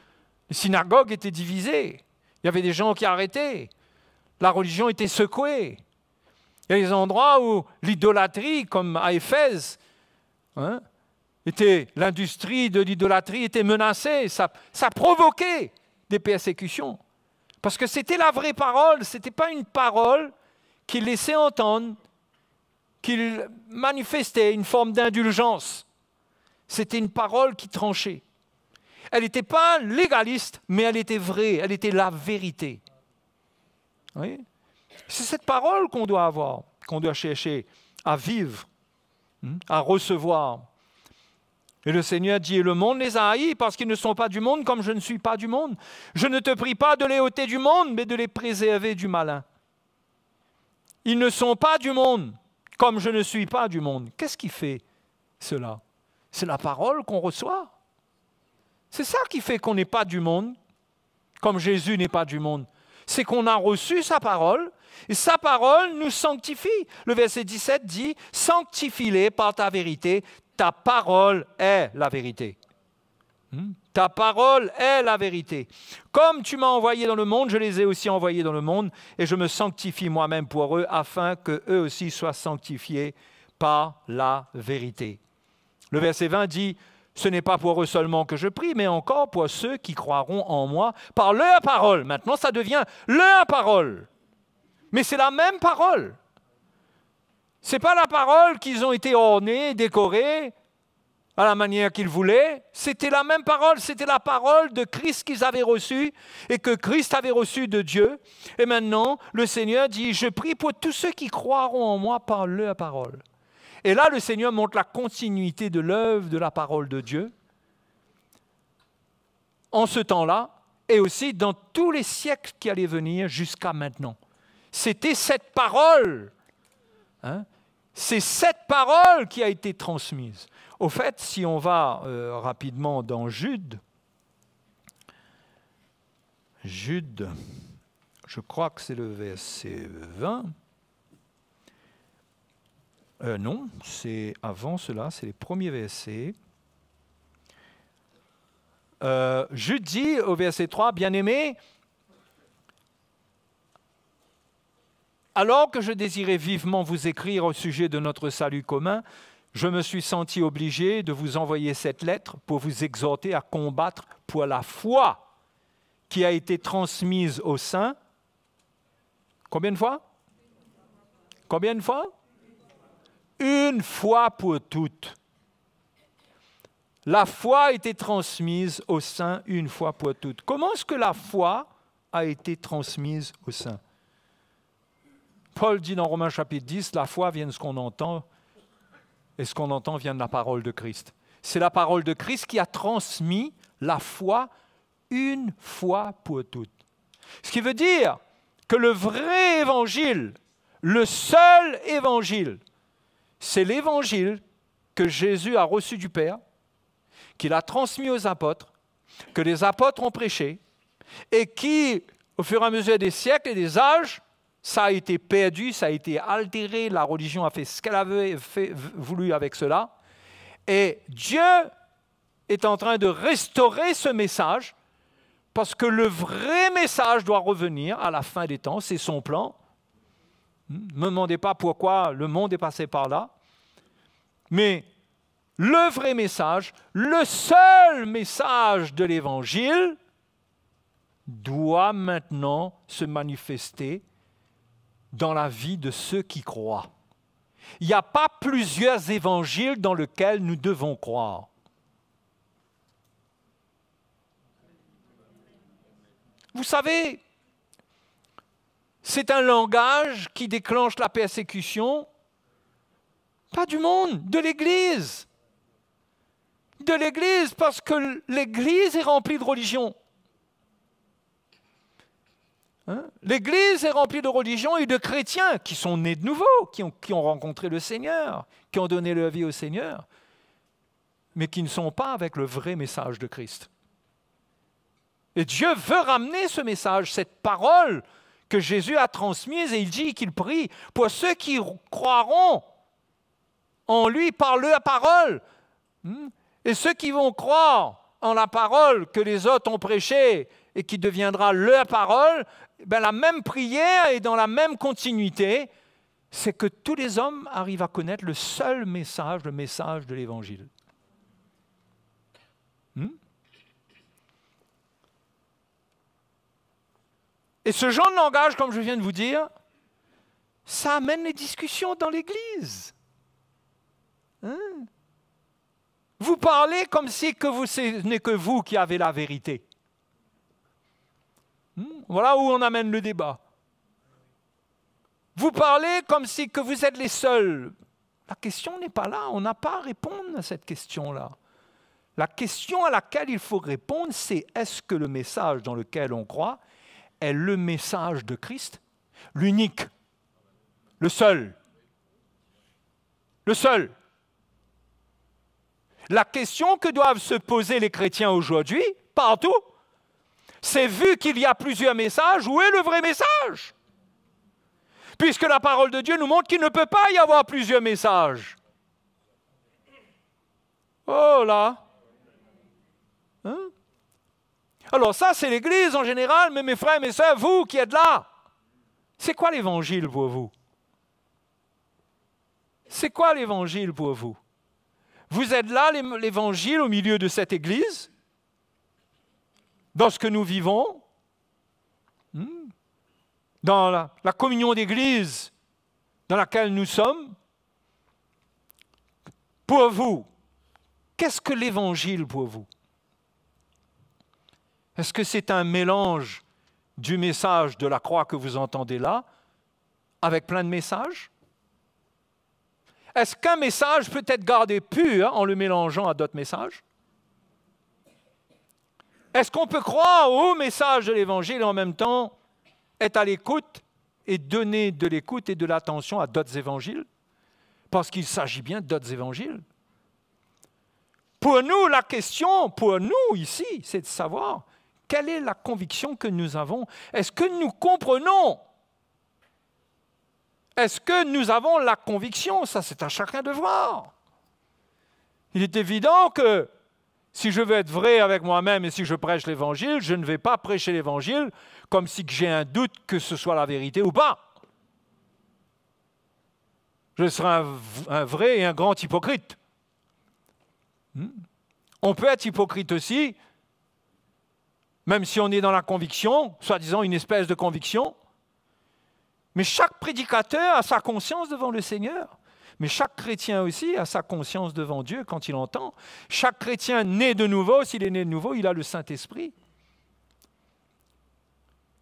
les synagogues étaient divisées. Il y avait des gens qui arrêtaient. La religion était secouée. Il y a des endroits où l'idolâtrie, comme à Éphèse, l'industrie de l'idolâtrie était menacée. Ça provoquait des persécutions. Parce que c'était la vraie parole. Ce n'était pas une parole qui laissait entendre qu'il manifestait une forme d'indulgence. C'était une parole qui tranchait. Elle n'était pas légaliste, mais elle était vraie, elle était la vérité. Oui? C'est cette parole qu'on doit avoir, qu'on doit chercher à vivre, à recevoir. Et le Seigneur dit, et le monde les a haïs parce qu'ils ne sont pas du monde comme je ne suis pas du monde. Je ne te prie pas de les ôter du monde, mais de les préserver du malin. Ils ne sont pas du monde comme je ne suis pas du monde. Qu'est-ce qui fait cela? C'est la parole qu'on reçoit. C'est ça qui fait qu'on n'est pas du monde, comme Jésus n'est pas du monde. C'est qu'on a reçu sa parole, et sa parole nous sanctifie. Le verset 17 dit, « Sanctifie-les par ta vérité, ta parole est la vérité. » Ta parole est la vérité. Comme tu m'as envoyé dans le monde, je les ai aussi envoyés dans le monde, et je me sanctifie moi-même pour eux, afin qu'eux aussi soient sanctifiés par la vérité. Le verset 20 dit, « Ce n'est pas pour eux seulement que je prie, mais encore pour ceux qui croiront en moi par leur parole. » Maintenant, ça devient leur parole. Mais c'est la même parole. Ce n'est pas la parole qu'ils ont été ornés, décorés. à la manière qu'ils voulaient. C'était la même parole, c'était la parole de Christ qu'ils avaient reçue et que Christ avait reçue de Dieu. Et maintenant, le Seigneur dit, je prie pour tous ceux qui croiront en moi par leur parole. Et là, le Seigneur montre la continuité de l'œuvre de la parole de Dieu en ce temps-là et aussi dans tous les siècles qui allaient venir jusqu'à maintenant. C'était cette parole, c'est cette parole qui a été transmise. Au fait, si on va rapidement dans Jude, je crois que c'est le verset 20. Non, c'est avant cela, c'est les premiers versets. Jude dit au verset 3, « Bien-aimés, alors que je désirais vivement vous écrire au sujet de notre salut commun, je me suis senti obligé de vous envoyer cette lettre pour vous exhorter à combattre pour la foi qui a été transmise aux saints. » Combien de fois? Combien de fois? Une fois pour toutes. La foi a été transmise aux saints une fois pour toutes. Comment est-ce que la foi a été transmise aux saints? Paul dit dans Romains chapitre 10, la foi vient de ce qu'on entend, et ce qu'on entend vient de la parole de Christ. C'est la parole de Christ qui a transmis la foi une fois pour toutes. Ce qui veut dire que le vrai évangile, le seul évangile, c'est l'évangile que Jésus a reçu du Père, qu'il a transmis aux apôtres, que les apôtres ont prêché, et qui, au fur et à mesure des siècles et des âges, ça a été perdu, ça a été altéré, la religion a fait ce qu'elle avait voulu avec cela. Et Dieu est en train de restaurer ce message, parce que le vrai message doit revenir à la fin des temps, c'est son plan. Ne me demandez pas pourquoi le monde est passé par là. Mais le vrai message, le seul message de l'Évangile doit maintenant se manifester dans la vie de ceux qui croient. Il n'y a pas plusieurs évangiles dans lesquels nous devons croire. Vous savez, c'est un langage qui déclenche la persécution, pas du monde, de l'Église. De l'Église, parce que l'Église est remplie de religion. L'Église est remplie de religion et de chrétiens qui sont nés de nouveau, qui ont rencontré le Seigneur, qui ont donné leur vie au Seigneur, mais qui ne sont pas avec le vrai message de Christ. Et Dieu veut ramener ce message, cette parole que Jésus a transmise, et il dit qu'il prie pour ceux qui croiront en lui par leur parole. Et ceux qui vont croire en la parole que les autres ont prêchée et qui deviendra leur parole, ben la même prière est dans la même continuité, c'est que tous les hommes arrivent à connaître le seul message, le message de l'Évangile. Et ce genre de langage, comme je viens de vous dire, ça amène les discussions dans l'Église. Vous parlez comme si ce n'est que vous qui avez la vérité. Voilà où on amène le débat. Vous parlez comme si que vous êtes les seuls. La question n'est pas là, on n'a pas à répondre à cette question-là. La question à laquelle il faut répondre, c'est est-ce que le message dans lequel on croit est le message de Christ, l'unique, le seul. Le seul. La question que doivent se poser les chrétiens aujourd'hui, partout, c'est vu qu'il y a plusieurs messages, où est le vrai message? Puisque la parole de Dieu nous montre qu'il ne peut pas y avoir plusieurs messages. Oh là! Alors ça, c'est l'Église en général, mais mes frères et mes sœurs, vous qui êtes là, c'est quoi l'Évangile pour vous? C'est quoi l'Évangile pour vous? Vous êtes là, l'Évangile, au milieu de cette Église, dans ce que nous vivons, dans la communion d'Église dans laquelle nous sommes. Pour vous, Qu'est-ce que l'Évangile pour vous? Est-ce que c'est un mélange du message de la croix que vous entendez là, avec plein de messages? Est-ce qu'un message peut être gardé pur en le mélangeant à d'autres messages? Est-ce qu'on peut croire au message de l'Évangile et en même temps être à l'écoute et donner de l'écoute et de l'attention à d'autres évangiles? Parce qu'il s'agit bien d'autres évangiles. Pour nous, la question, pour nous ici, c'est de savoir quelle est la conviction que nous avons. Est-ce que nous comprenons? Est-ce que nous avons la conviction? Ça, c'est à chacun de voir. Il est évident que si je veux être vrai avec moi-même et si je prêche l'Évangile, je ne vais pas prêcher l'Évangile comme si j'ai un doute que ce soit la vérité ou pas. Je serai un vrai et un grand hypocrite. On peut être hypocrite aussi, même si on est dans la conviction, soi-disant une espèce de conviction. Mais chaque prédicateur a sa conscience devant le Seigneur. Mais chaque chrétien aussi a sa conscience devant Dieu quand il entend. Chaque chrétien né de nouveau, s'il est né de nouveau, il a le Saint-Esprit.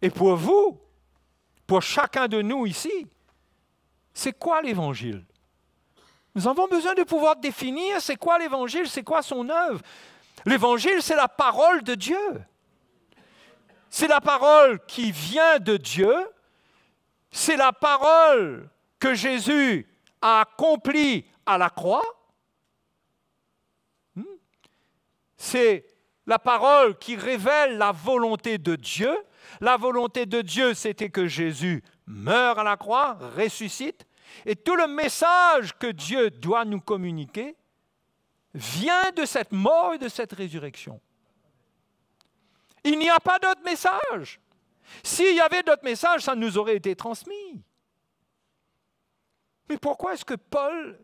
Et pour vous, pour chacun de nous ici, c'est quoi l'Évangile? Nous avons besoin de pouvoir définir c'est quoi l'Évangile, c'est quoi son œuvre. L'Évangile, c'est la parole de Dieu. C'est la parole qui vient de Dieu. C'est la parole que Jésus a accomplie à la croix. C'est la parole qui révèle la volonté de Dieu. La volonté de Dieu, c'était que Jésus meure à la croix, ressuscite. Et tout le message que Dieu doit nous communiquer vient de cette mort et de cette résurrection. Il n'y a pas d'autre message. S'il y avait d'autres messages, ça nous aurait été transmis. Mais pourquoi est-ce que Paul,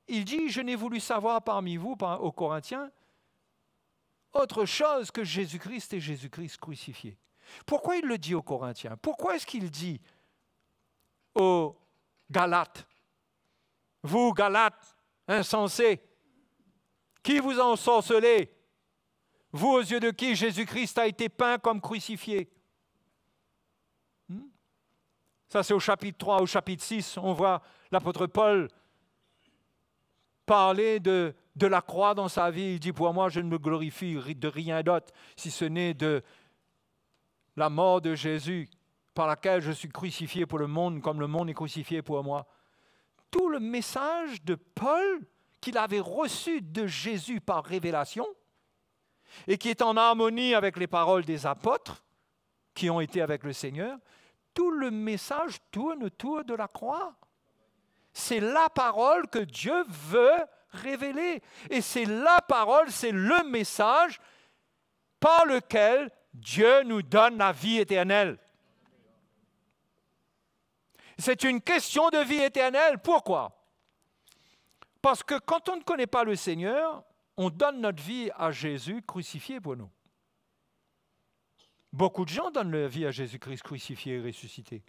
il dit « Je n'ai voulu savoir parmi vous, aux Corinthiens, autre chose que Jésus-Christ et Jésus-Christ crucifié ». Pourquoi il le dit aux Corinthiens? Pourquoi est-ce qu'il dit aux Galates, « Vous, Galates, insensés, qui vous ensorcelez, vous aux yeux de qui Jésus-Christ a été peint comme crucifié ». Ça, c'est au chapitre 3, au chapitre 6, on voit l'apôtre Paul parler de la croix dans sa vie. Il dit, pour moi, je ne me glorifie de rien d'autre, si ce n'est de la mort de Jésus, par laquelle je suis crucifié pour le monde, comme le monde est crucifié pour moi. Tout le message de Paul qu'il avait reçu de Jésus par révélation et qui est en harmonie avec les paroles des apôtres qui ont été avec le Seigneur, tout le message tourne autour de la croix. C'est la parole que Dieu veut révéler. Et c'est la parole, c'est le message par lequel Dieu nous donne la vie éternelle. C'est une question de vie éternelle. Pourquoi? Parce que quand on ne connaît pas le Seigneur, on donne notre vie à Jésus crucifié pour nous. Beaucoup de gens donnent leur vie à Jésus-Christ crucifié et ressuscité.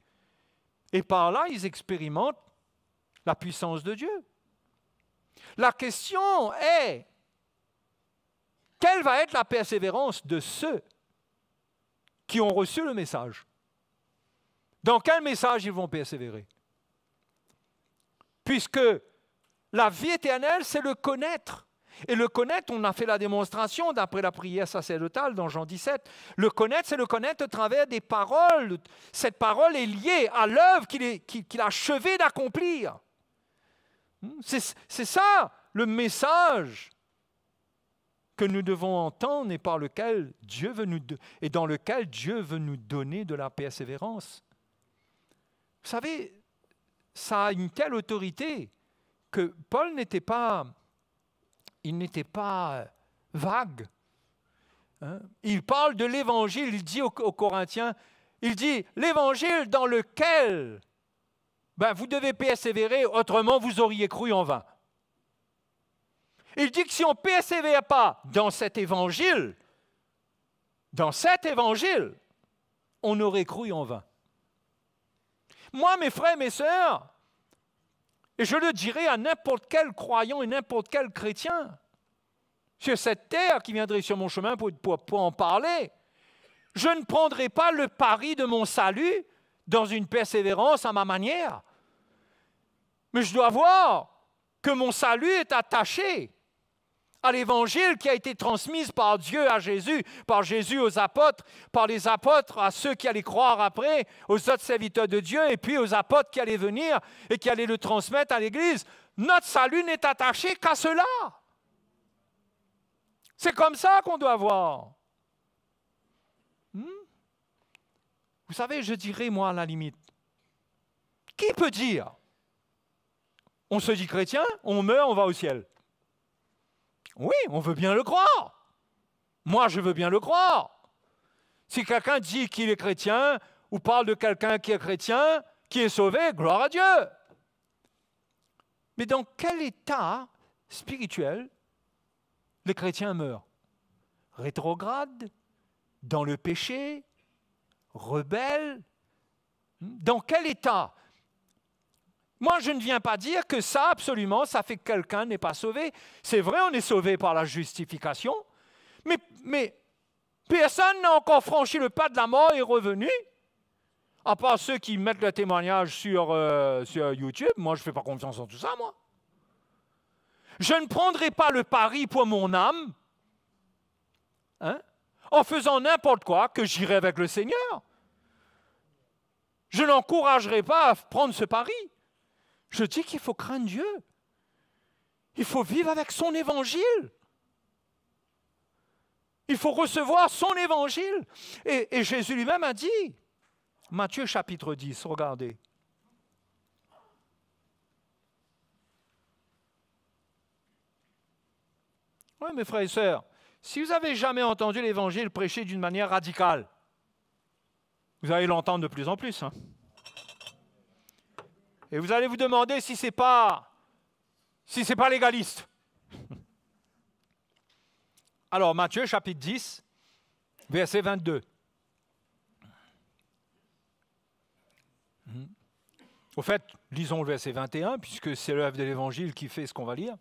Et par là, ils expérimentent la puissance de Dieu. La question est, quelle va être la persévérance de ceux qui ont reçu le message? Dans quel message ils vont persévérer? Puisque la vie éternelle, c'est le connaître. Et le connaître, on a fait la démonstration d'après la prière sacerdotale dans Jean 17. Le connaître, c'est le connaître à travers des paroles. Cette parole est liée à l'œuvre qu'il a achevé d'accomplir. C'est ça le message que nous devons entendre et par lequel Dieu veut et dans lequel Dieu veut nous donner de la persévérance. Vous savez, ça a une telle autorité que Paul n'était pas vague. Il parle de l'Évangile, il dit aux Corinthiens, il dit l'Évangile dans lequel vous devez persévérer, autrement vous auriez cru en vain. Il dit que si on ne persévère pas dans cet Évangile, on aurait cru en vain. Moi, mes frères, mes sœurs, et je le dirai à n'importe quel croyant et n'importe quel chrétien, sur cette terre qui viendrait sur mon chemin pour en parler. Je ne prendrai pas le pari de mon salut dans une persévérance à ma manière. Mais je dois voir que mon salut est attaché à l'évangile qui a été transmise par Dieu à Jésus, par Jésus aux apôtres, par les apôtres à ceux qui allaient croire après, aux autres serviteurs de Dieu, et puis aux apôtres qui allaient venir et qui allaient le transmettre à l'Église. Notre salut n'est attaché qu'à cela. C'est comme ça qu'on doit voir. Vous savez, je dirais, moi, à la limite, qui peut dire, on se dit chrétien, on meurt, on va au ciel? Oui, on veut bien le croire. Moi, je veux bien le croire. Si quelqu'un dit qu'il est chrétien ou parle de quelqu'un qui est chrétien, qui est sauvé, gloire à Dieu. Mais dans quel état spirituel les chrétiens meurent? Rétrogrades? Dans le péché? Rebelles? Dans quel état? Moi, je ne viens pas dire que ça, absolument, ça fait que quelqu'un n'est pas sauvé. C'est vrai, on est sauvé par la justification, mais personne n'a encore franchi le pas de la mort et est revenu, à part ceux qui mettent le témoignage sur YouTube. Moi, je ne fais pas confiance en tout ça, moi. Je ne prendrai pas le pari pour mon âme, en faisant n'importe quoi, que j'irai avec le Seigneur. Je n'encouragerai pas à prendre ce pari. Je dis qu'il faut craindre Dieu. Il faut vivre avec son évangile. Il faut recevoir son évangile. Et Jésus lui-même a dit, Matthieu chapitre 10, regardez. Oui, mes frères et sœurs, si vous n'avez jamais entendu l'évangile prêché d'une manière radicale, vous allez l'entendre de plus en plus. Et vous allez vous demander si ce n'est pas légaliste. Alors, Matthieu chapitre 10, verset 22. Au fait, lisons le verset 21, puisque c'est l'œuvre de l'Évangile qui fait ce qu'on va lire.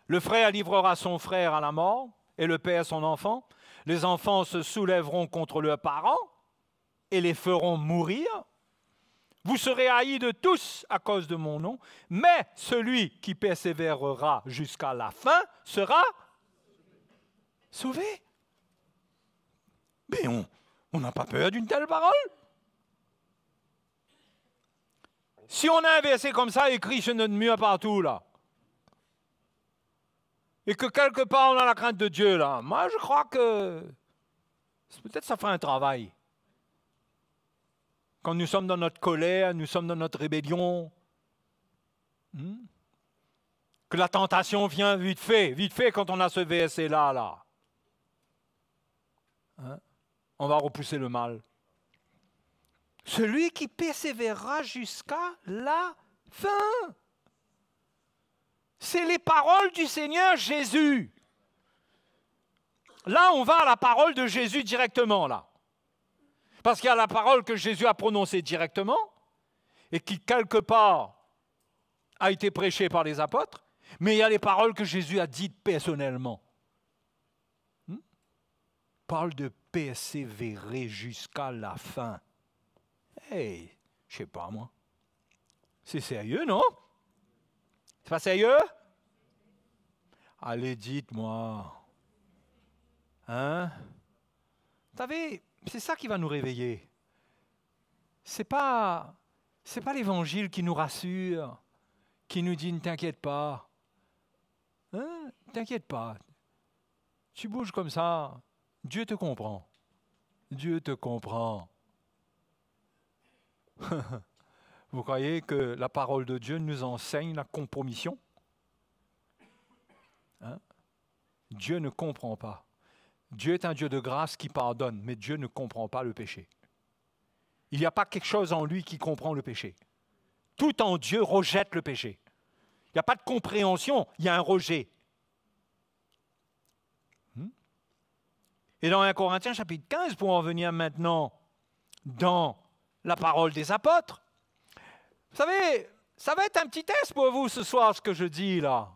Le frère livrera son frère à la mort, et le père son enfant. Les enfants se soulèveront contre leurs parents, et les feront mourir. Vous serez haïs de tous à cause de mon nom, mais celui qui persévérera jusqu'à la fin sera sauvé. Mais on n'a pas peur d'une telle parole. Si on a un verset comme ça écrit sur notre mur partout, là, et que quelque part on a la crainte de Dieu, là, moi je crois que peut-être ça fera un travail. Quand nous sommes dans notre colère, nous sommes dans notre rébellion, que la tentation vient vite fait quand on a ce verset-là, là. On va repousser le mal. Celui qui persévérera jusqu'à la fin. C'est les paroles du Seigneur Jésus. Là, on va à la parole de Jésus directement, là. Parce qu'il y a la parole que Jésus a prononcée directement et qui, quelque part, a été prêchée par les apôtres, mais il y a les paroles que Jésus a dites personnellement. Parle de persévérer jusqu'à la fin. Hey, je sais pas, moi. C'est sérieux, non? C'est pas sérieux? Allez, dites-moi. Vous savez, c'est ça qui va nous réveiller. C'est pas l'évangile qui nous rassure, qui nous dit ne t'inquiète pas. T'inquiète pas. Tu bouges comme ça, Dieu te comprend. Dieu te comprend. Vous croyez que la parole de Dieu nous enseigne la compromission? Dieu ne comprend pas. Dieu est un Dieu de grâce qui pardonne, mais Dieu ne comprend pas le péché. Il n'y a pas quelque chose en lui qui comprend le péché. Tout en Dieu rejette le péché. Il n'y a pas de compréhension, il y a un rejet. Et dans 1 Corinthiens chapitre 15, pour en venir maintenant dans la parole des apôtres, vous savez, ça va être un petit test pour vous ce soir, ce que je dis là.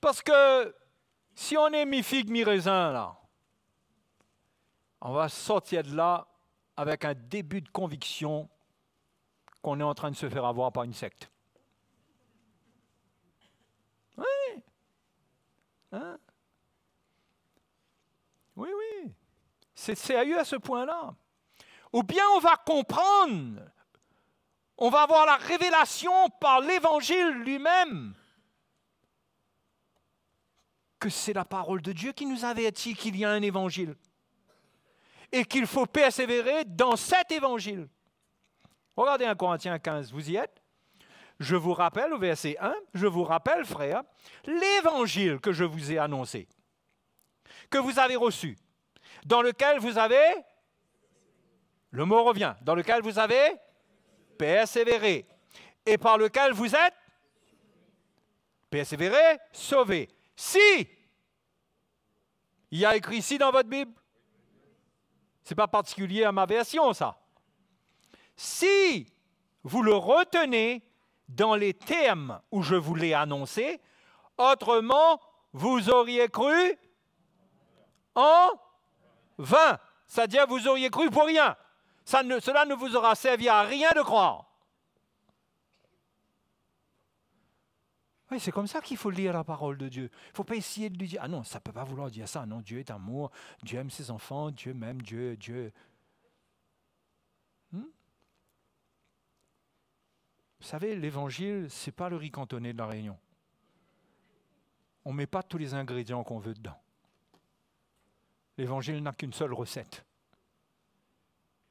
Parce que si on est mi-figue, mi-raisin, là, on va sortir de là avec un début de conviction qu'on est en train de se faire avoir par une secte. Oui. Hein? Oui, oui. C'est sérieux à ce point-là. Ou bien on va comprendre, on va avoir la révélation par l'Évangile lui-même que c'est la parole de Dieu qui nous avertit qu'il y a un Évangile et qu'il faut persévérer dans cet Évangile. Regardez 1 Corinthiens 15, vous y êtes? Je vous rappelle au verset 1, je vous rappelle, frères, l'Évangile que je vous ai annoncé, que vous avez reçu, dans lequel vous avez, le mot revient, dans lequel vous avez persévéré, et par lequel vous êtes persévéré, sauvé. Si, il y a écrit ici dans votre Bible, ce n'est pas particulier à ma version, ça. Si vous le retenez dans les termes où je vous l'ai annoncé, autrement, vous auriez cru en vain. C'est-à-dire, vous auriez cru pour rien. Cela ne vous aura servi à rien de croire. Oui, c'est comme ça qu'il faut lire la parole de Dieu. Il ne faut pas essayer de lui dire, ah non, ça ne peut pas vouloir dire ça. Non, Dieu est amour, Dieu aime ses enfants, Dieu m'aime, Dieu. Vous savez, l'évangile, ce n'est pas le riz cantonné de la Réunion. On ne met pas tous les ingrédients qu'on veut dedans. L'évangile n'a qu'une seule recette.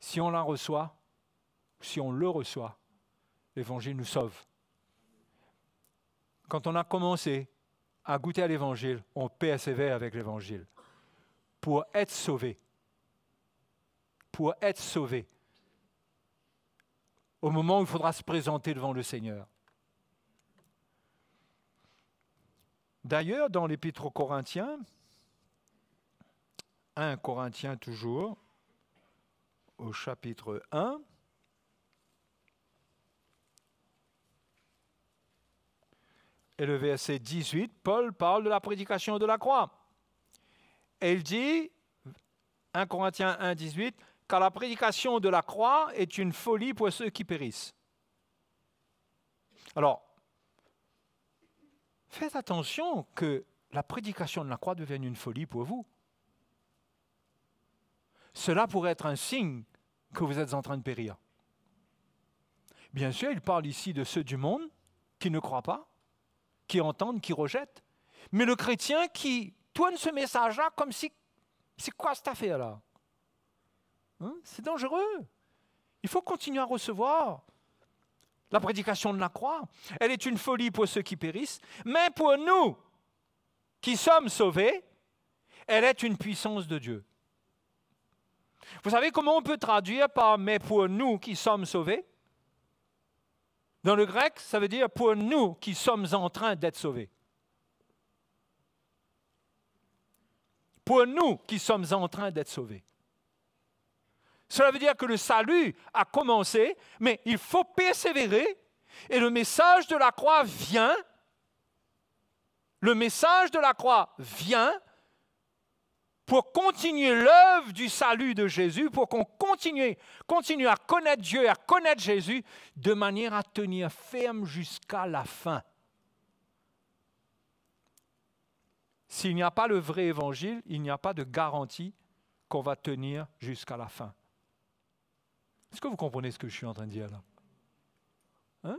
Si on la reçoit, si on le reçoit, l'évangile nous sauve. Quand on a commencé à goûter à l'évangile, on persévère avec l'évangile pour être sauvé. Pour être sauvé. Au moment où il faudra se présenter devant le Seigneur. D'ailleurs, dans l'Épître aux Corinthiens, 1 Corinthiens toujours, au chapitre 1, et le verset 18, Paul parle de la prédication de la croix. Et il dit, 1 Corinthiens 1, 18, car la prédication de la croix est une folie pour ceux qui périssent. Alors, faites attention que la prédication de la croix devienne une folie pour vous. Cela pourrait être un signe que vous êtes en train de périr. Bien sûr, il parle ici de ceux du monde qui ne croient pas, qui entendent, qui rejettent. Mais le chrétien qui tourne ce message-là comme si, c'est quoi cette affaire-là? Hein? C'est dangereux. Il faut continuer à recevoir la prédication de la croix. Elle est une folie pour ceux qui périssent, mais pour nous qui sommes sauvés, elle est une puissance de Dieu. Vous savez comment on peut traduire par « mais pour nous qui sommes sauvés » ? Dans le grec, ça veut dire « pour nous qui sommes en train d'être sauvés ». Pour nous qui sommes en train d'être sauvés. Cela veut dire que le salut a commencé, mais il faut persévérer et le message de la croix vient. Le message de la croix vient pour continuer l'œuvre du salut de Jésus, pour qu'on continue à connaître Dieu, à connaître Jésus, de manière à tenir ferme jusqu'à la fin. S'il n'y a pas le vrai évangile, il n'y a pas de garantie qu'on va tenir jusqu'à la fin. Est-ce que vous comprenez ce que je suis en train de dire là? Hein?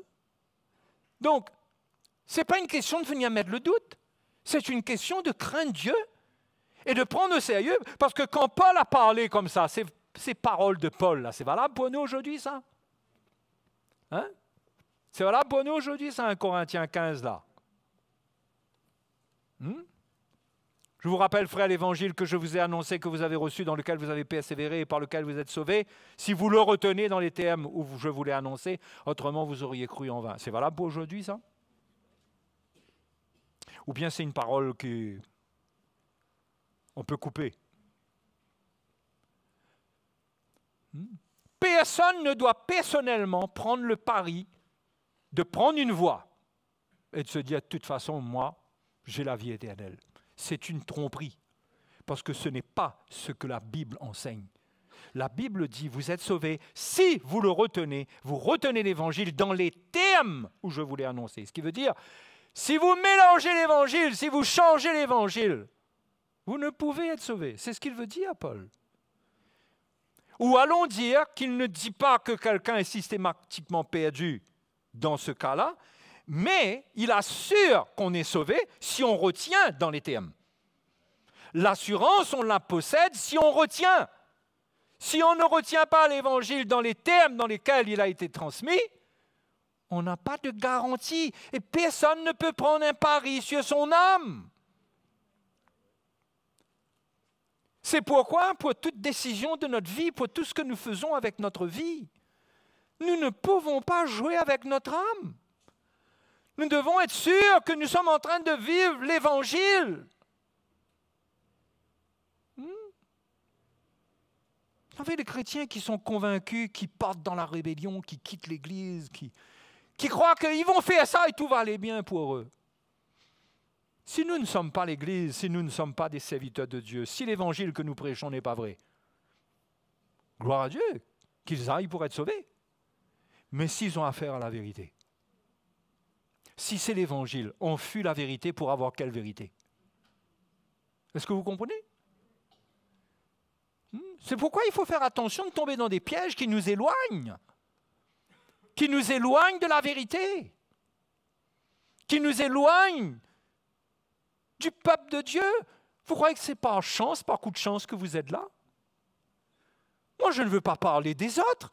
Donc, ce n'est pas une question de venir mettre le doute, c'est une question de craindre Dieu et de prendre au sérieux, parce que quand Paul a parlé comme ça, ces paroles de Paul, là, c'est valable pour nous aujourd'hui, ça? Hein? C'est valable pour nous aujourd'hui, ça, 1 Corinthiens 15, là? Je vous rappelle, frères, l'évangile que je vous ai annoncé, que vous avez reçu, dans lequel vous avez persévéré et par lequel vous êtes sauvés, si vous le retenez dans les termes où je vous l'ai annoncé, autrement vous auriez cru en vain. C'est valable pour aujourd'hui, ça? Ou bien c'est une parole qu'on peut couper? Personne ne doit personnellement prendre le pari de prendre une voie et de se dire, de toute façon, moi, j'ai la vie éternelle. C'est une tromperie, parce que ce n'est pas ce que la Bible enseigne. La Bible dit, vous êtes sauvés si vous le retenez, vous retenez l'Évangile dans les termes où je vous l'ai annoncé. Ce qui veut dire, si vous mélangez l'Évangile, si vous changez l'Évangile, vous ne pouvez être sauvés. C'est ce qu'il veut dire, Paul. Ou allons dire qu'il ne dit pas que quelqu'un est systématiquement perdu dans ce cas-là, mais il assure qu'on est sauvé si on retient dans les termes. L'assurance, on la possède si on retient. Si on ne retient pas l'Évangile dans les termes dans lesquels il a été transmis, on n'a pas de garantie et personne ne peut prendre un pari sur son âme. C'est pourquoi, pour toute décision de notre vie, pour tout ce que nous faisons avec notre vie, nous ne pouvons pas jouer avec notre âme. Nous devons être sûrs que nous sommes en train de vivre l'Évangile. Vous savez, les chrétiens qui sont convaincus, qui partent dans la rébellion, qui quittent l'Église, qui croient qu'ils vont faire ça et tout va aller bien pour eux. Si nous ne sommes pas l'Église, si nous ne sommes pas des serviteurs de Dieu, si l'Évangile que nous prêchons n'est pas vrai, gloire à Dieu, qu'ils aillent pour être sauvés. Mais s'ils ont affaire à la vérité, si c'est l'Évangile, on fuit la vérité pour avoir quelle vérité? Est-ce que vous comprenez? C'est pourquoi il faut faire attention de tomber dans des pièges qui nous éloignent de la vérité, qui nous éloignent du peuple de Dieu. Vous croyez que ce n'est pas par chance, par coup de chance que vous êtes là? Moi, je ne veux pas parler des autres.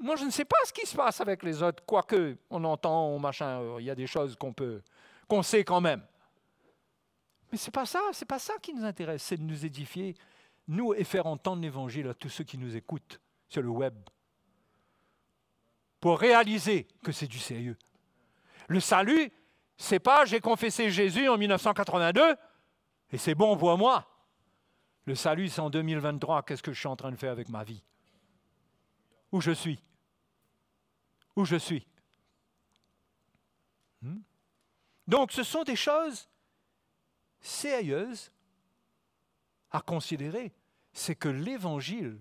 Moi, je ne sais pas ce qui se passe avec les autres, quoique on entend, machin, il y a des choses qu'on sait quand même. Mais ce n'est pas ça qui nous intéresse, c'est de nous édifier, nous, et faire entendre l'Évangile à tous ceux qui nous écoutent sur le web, pour réaliser que c'est du sérieux. Le salut, c'est pas j'ai confessé Jésus en 1982 et c'est bon pour moi. Le salut, c'est en 2023, qu'est-ce que je suis en train de faire avec ma vie? Où je suis? Où je suis? Donc, ce sont des choses sérieuses à considérer. C'est que l'Évangile,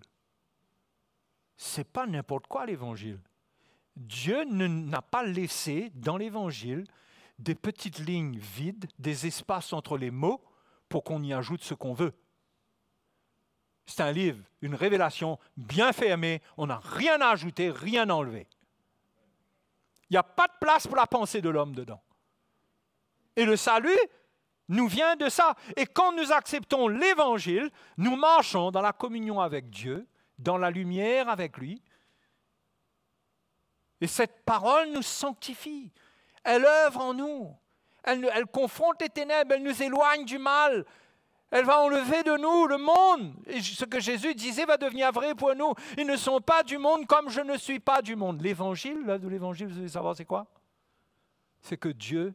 c'est pas n'importe quoi l'Évangile. Dieu n'a pas laissé dans l'Évangile des petites lignes vides, des espaces entre les mots pour qu'on y ajoute ce qu'on veut. C'est un livre, une révélation bien fermée, on n'a rien à ajouter, rien à enlever. Il n'y a pas de place pour la pensée de l'homme dedans. Et le salut nous vient de ça. Et quand nous acceptons l'Évangile, nous marchons dans la communion avec Dieu, dans la lumière avec lui. Et cette parole nous sanctifie. Elle œuvre en nous. Elle confronte les ténèbres, elle nous éloigne du mal. Elle va enlever de nous le monde. Et ce que Jésus disait va devenir vrai pour nous. Ils ne sont pas du monde comme je ne suis pas du monde. L'évangile, l'œuvre de l'évangile, vous voulez savoir c'est quoi? C'est que Dieu,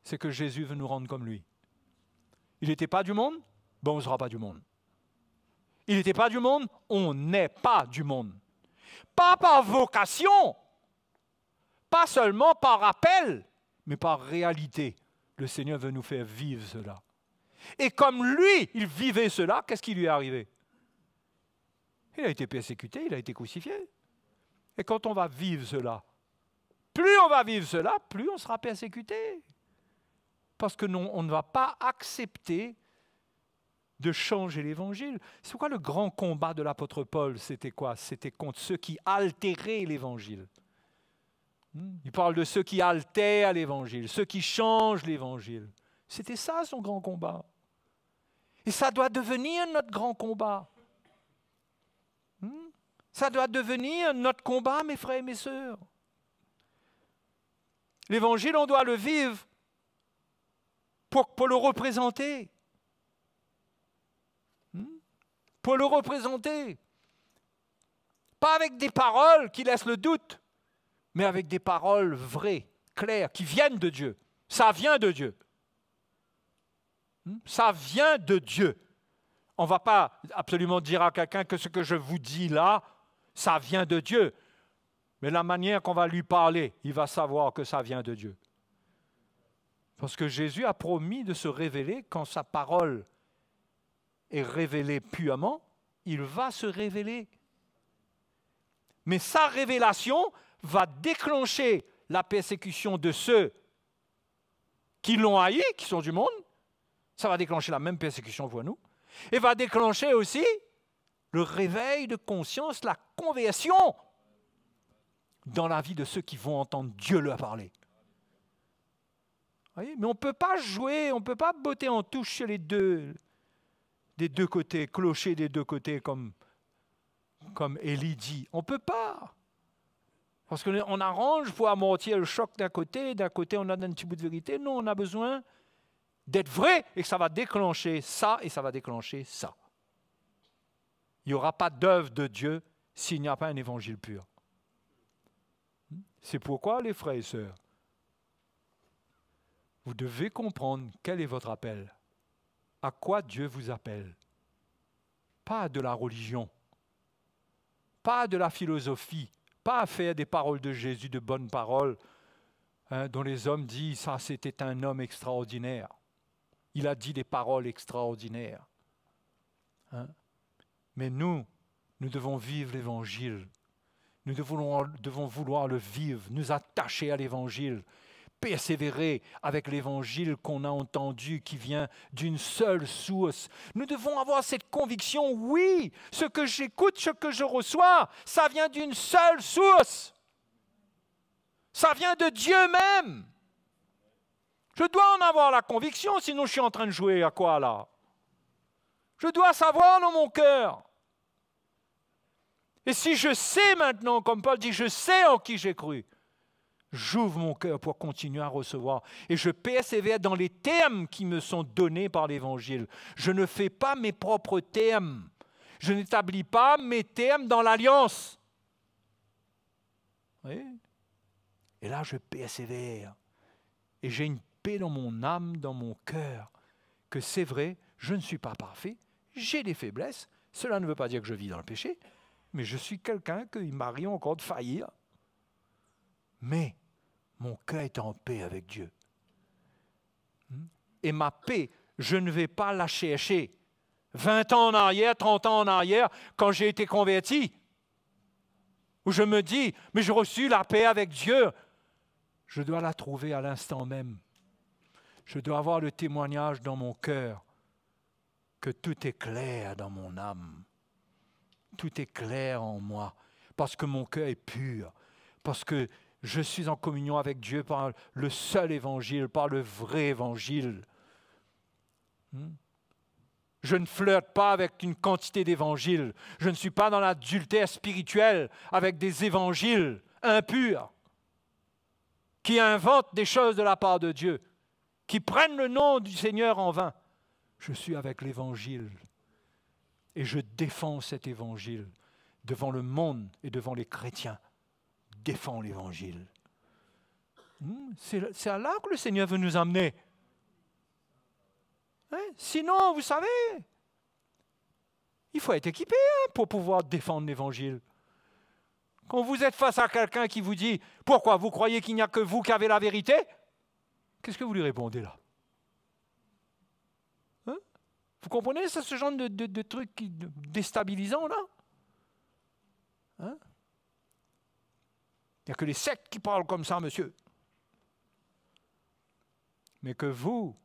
c'est que Jésus veut nous rendre comme lui. Il n'était pas du monde, ben on ne sera pas du monde. Il n'était pas du monde, on n'est pas du monde. Pas par vocation, pas seulement par appel, mais par réalité. Le Seigneur veut nous faire vivre cela. Et comme lui, il vivait cela, qu'est-ce qui lui est arrivé? Il a été persécuté, il a été crucifié. Et quand on va vivre cela, plus on va vivre cela, plus on sera persécuté. Parce que non, on ne va pas accepter de changer l'Évangile. C'est pourquoi le grand combat de l'apôtre Paul, c'était quoi? C'était contre ceux qui altéraient l'Évangile. Il parle de ceux qui altèrent l'Évangile, ceux qui changent l'Évangile. C'était ça son grand combat. Et ça doit devenir notre grand combat. Ça doit devenir notre combat, mes frères et mes sœurs. L'Évangile, on doit le vivre pour le représenter. Pour le représenter. Pas avec des paroles qui laissent le doute, mais avec des paroles vraies, claires, qui viennent de Dieu. Ça vient de Dieu. Ça vient de Dieu. On ne va pas absolument dire à quelqu'un que ce que je vous dis là, ça vient de Dieu. Mais la manière qu'on va lui parler, il va savoir que ça vient de Dieu. Parce que Jésus a promis de se révéler quand sa parole est révélée puamment, il va se révéler. Mais sa révélation va déclencher la persécution de ceux qui l'ont haï, qui sont du monde. Ça va déclencher la même persécution, voit-nous. Et va déclencher aussi le réveil de conscience, la conversion dans la vie de ceux qui vont entendre Dieu leur parler. Voyez, mais on ne peut pas jouer, on ne peut pas botter en touche chez des deux côtés, clocher des deux côtés comme Élie dit. On ne peut pas. Parce qu'on arrange pour amortir le choc d'un côté on a un petit bout de vérité. Non, on a besoin d'être vrai et que ça va déclencher ça et ça va déclencher ça. Il n'y aura pas d'œuvre de Dieu s'il n'y a pas un évangile pur. C'est pourquoi, les frères et sœurs, vous devez comprendre quel est votre appel. À quoi Dieu vous appelle. Pas de la religion, pas de la philosophie, pas à faire des paroles de Jésus, de bonnes paroles, dont les hommes disent, ça c'était un homme extraordinaire. Il a dit des paroles extraordinaires. Mais nous devons vivre l'Évangile. Nous devons vouloir le vivre, nous attacher à l'Évangile, persévérer avec l'Évangile qu'on a entendu, qui vient d'une seule source. Nous devons avoir cette conviction, oui, ce que j'écoute, ce que je reçois, ça vient d'une seule source. Ça vient de Dieu même. Je dois en avoir la conviction, sinon je suis en train de jouer à quoi là? Je dois savoir dans mon cœur. Et si je sais maintenant, comme Paul dit, je sais en qui j'ai cru, j'ouvre mon cœur pour continuer à recevoir. Et je persévère dans les termes qui me sont donnés par l'Évangile. Je ne fais pas mes propres termes. Je n'établis pas mes termes dans l'alliance. Vous voyez? Et là, je persévère. Et j'ai une paix dans mon âme, dans mon cœur, que c'est vrai, je ne suis pas parfait, j'ai des faiblesses. Cela ne veut pas dire que je vis dans le péché, mais je suis quelqu'un qu'il m'arrive encore de faillir. Mais mon cœur est en paix avec Dieu. Et ma paix, je ne vais pas la chercher 20 ans en arrière, 30 ans en arrière, quand j'ai été converti, où je me dis, mais j'ai reçu la paix avec Dieu. Je dois la trouver à l'instant même. Je dois avoir le témoignage dans mon cœur que tout est clair dans mon âme. Tout est clair en moi, parce que mon cœur est pur, parce que je suis en communion avec Dieu par le seul évangile, par le vrai évangile. Je ne flirte pas avec une quantité d'évangiles. Je ne suis pas dans l'adultère spirituel avec des évangiles impurs qui inventent des choses de la part de Dieu, qui prennent le nom du Seigneur en vain. Je suis avec l'évangile et je défends cet évangile devant le monde et devant les chrétiens. Défends l'évangile. C'est à là que le Seigneur veut nous amener. Sinon, vous savez, il faut être équipé pour pouvoir défendre l'évangile. Quand vous êtes face à quelqu'un qui vous dit « Pourquoi vous croyez qu'il n'y a que vous qui avez la vérité ?» Qu'est-ce que vous lui répondez là? Vous comprenez ça, ce genre de truc déstabilisant là? Il n'y a que les sectes qui parlent comme ça, monsieur. Mais que vous,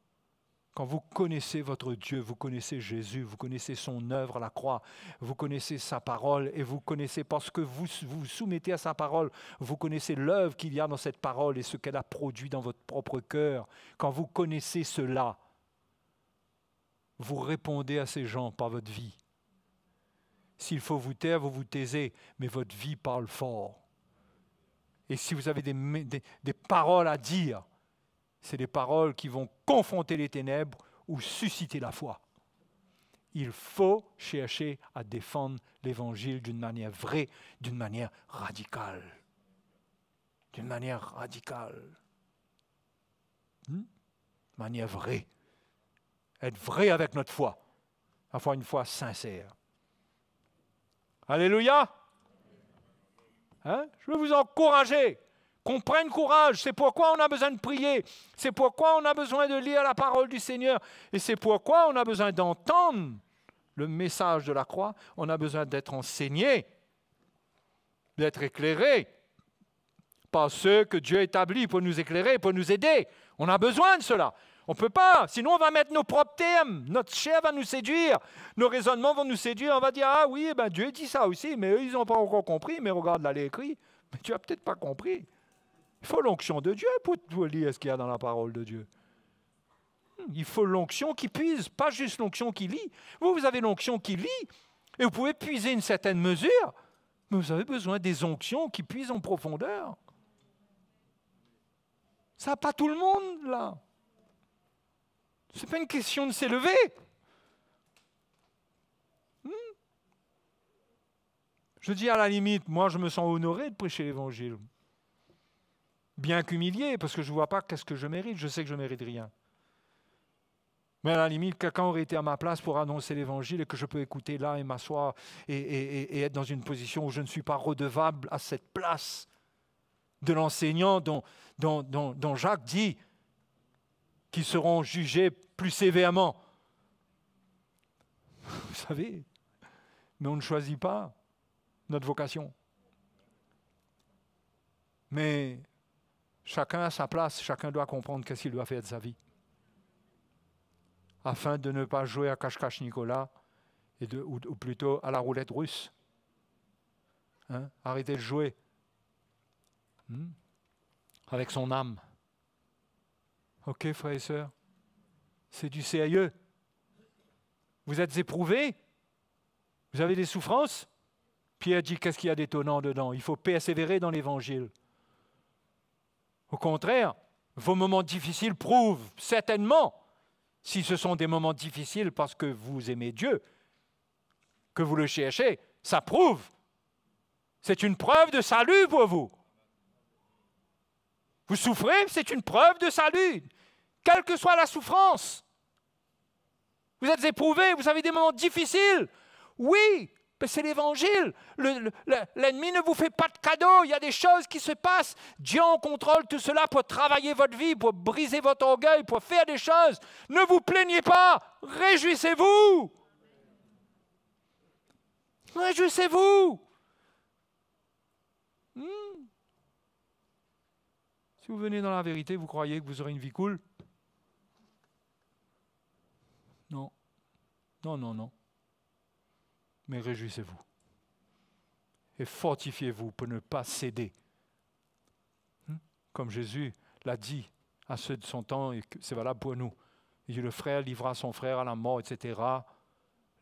quand vous connaissez votre Dieu, vous connaissez Jésus, vous connaissez son œuvre à la croix, vous connaissez sa parole et vous connaissez, parce que vous vous soumettez à sa parole, vous connaissez l'œuvre qu'il y a dans cette parole et ce qu'elle a produit dans votre propre cœur. Quand vous connaissez cela, vous répondez à ces gens par votre vie. S'il faut vous taire, vous vous taisez, mais votre vie parle fort. Et si vous avez des paroles à dire, c'est des paroles qui vont confronter les ténèbres ou susciter la foi. Il faut chercher à défendre l'Évangile d'une manière vraie, d'une manière radicale. D'une manière radicale. Manière vraie. Être vrai avec notre foi. Avoir une foi sincère. Alléluia. Je veux vous encourager qu'on prenne courage. C'est pourquoi on a besoin de prier. C'est pourquoi on a besoin de lire la parole du Seigneur. Et c'est pourquoi on a besoin d'entendre le message de la croix. On a besoin d'être enseigné, d'être éclairé par ceux que Dieu établit pour nous éclairer, pour nous aider. On a besoin de cela. On ne peut pas, sinon on va mettre nos propres termes. Notre chair va nous séduire. Nos raisonnements vont nous séduire. On va dire, ah oui, ben Dieu dit ça aussi, mais eux, ils n'ont pas encore compris. Mais regarde là l'écrit, mais tu n'as peut-être pas compris. Il faut l'onction de Dieu pour lire ce qu'il y a dans la parole de Dieu. Il faut l'onction qui puise, pas juste l'onction qui lit. Vous avez l'onction qui lit, et vous pouvez puiser une certaine mesure, mais vous avez besoin des onctions qui puisent en profondeur. Ça n'a pas tout le monde, là. Ce n'est pas une question de s'élever. Je dis à la limite, moi je me sens honoré de prêcher l'Évangile. Bien qu'humilié, parce que je ne vois pas qu'est-ce que je mérite. Je sais que je ne mérite rien. Mais à la limite, quelqu'un aurait été à ma place pour annoncer l'Évangile et que je peux écouter là et m'asseoir et être dans une position où je ne suis pas redevable à cette place de l'enseignant dont Jacques dit qu'ils seront jugés plus sévèrement. Vous savez, mais on ne choisit pas notre vocation. Mais chacun a sa place, chacun doit comprendre qu'est-ce qu'il doit faire de sa vie. Afin de ne pas jouer à cache-cache Nicolas, ou plutôt à la roulette russe. Hein? Arrêtez de jouer avec son âme. Ok, frères et sœurs, c'est du sérieux. Vous êtes éprouvés, vous avez des souffrances. Pierre dit qu'est-ce qu'il y a d'étonnant dedans? Il faut persévérer dans l'Évangile. Au contraire, vos moments difficiles prouvent certainement, si ce sont des moments difficiles parce que vous aimez Dieu, que vous le cherchez, ça prouve. C'est une preuve de salut pour vous. Vous souffrez, c'est une preuve de salut, quelle que soit la souffrance. Vous êtes éprouvés, vous avez des moments difficiles. Oui, mais c'est l'Évangile. L'ennemi ne vous fait pas de cadeaux. Il y a des choses qui se passent. Dieu en contrôle tout cela pour travailler votre vie, pour briser votre orgueil, pour faire des choses. Ne vous plaignez pas. Réjouissez-vous. Réjouissez-vous. Si vous venez dans la vérité, vous croyez que vous aurez une vie cool? Non. Non, non, non. Mais réjouissez-vous. Et fortifiez-vous pour ne pas céder. Comme Jésus l'a dit à ceux de son temps, et c'est valable pour nous. Il dit, le frère livrera son frère à la mort, etc.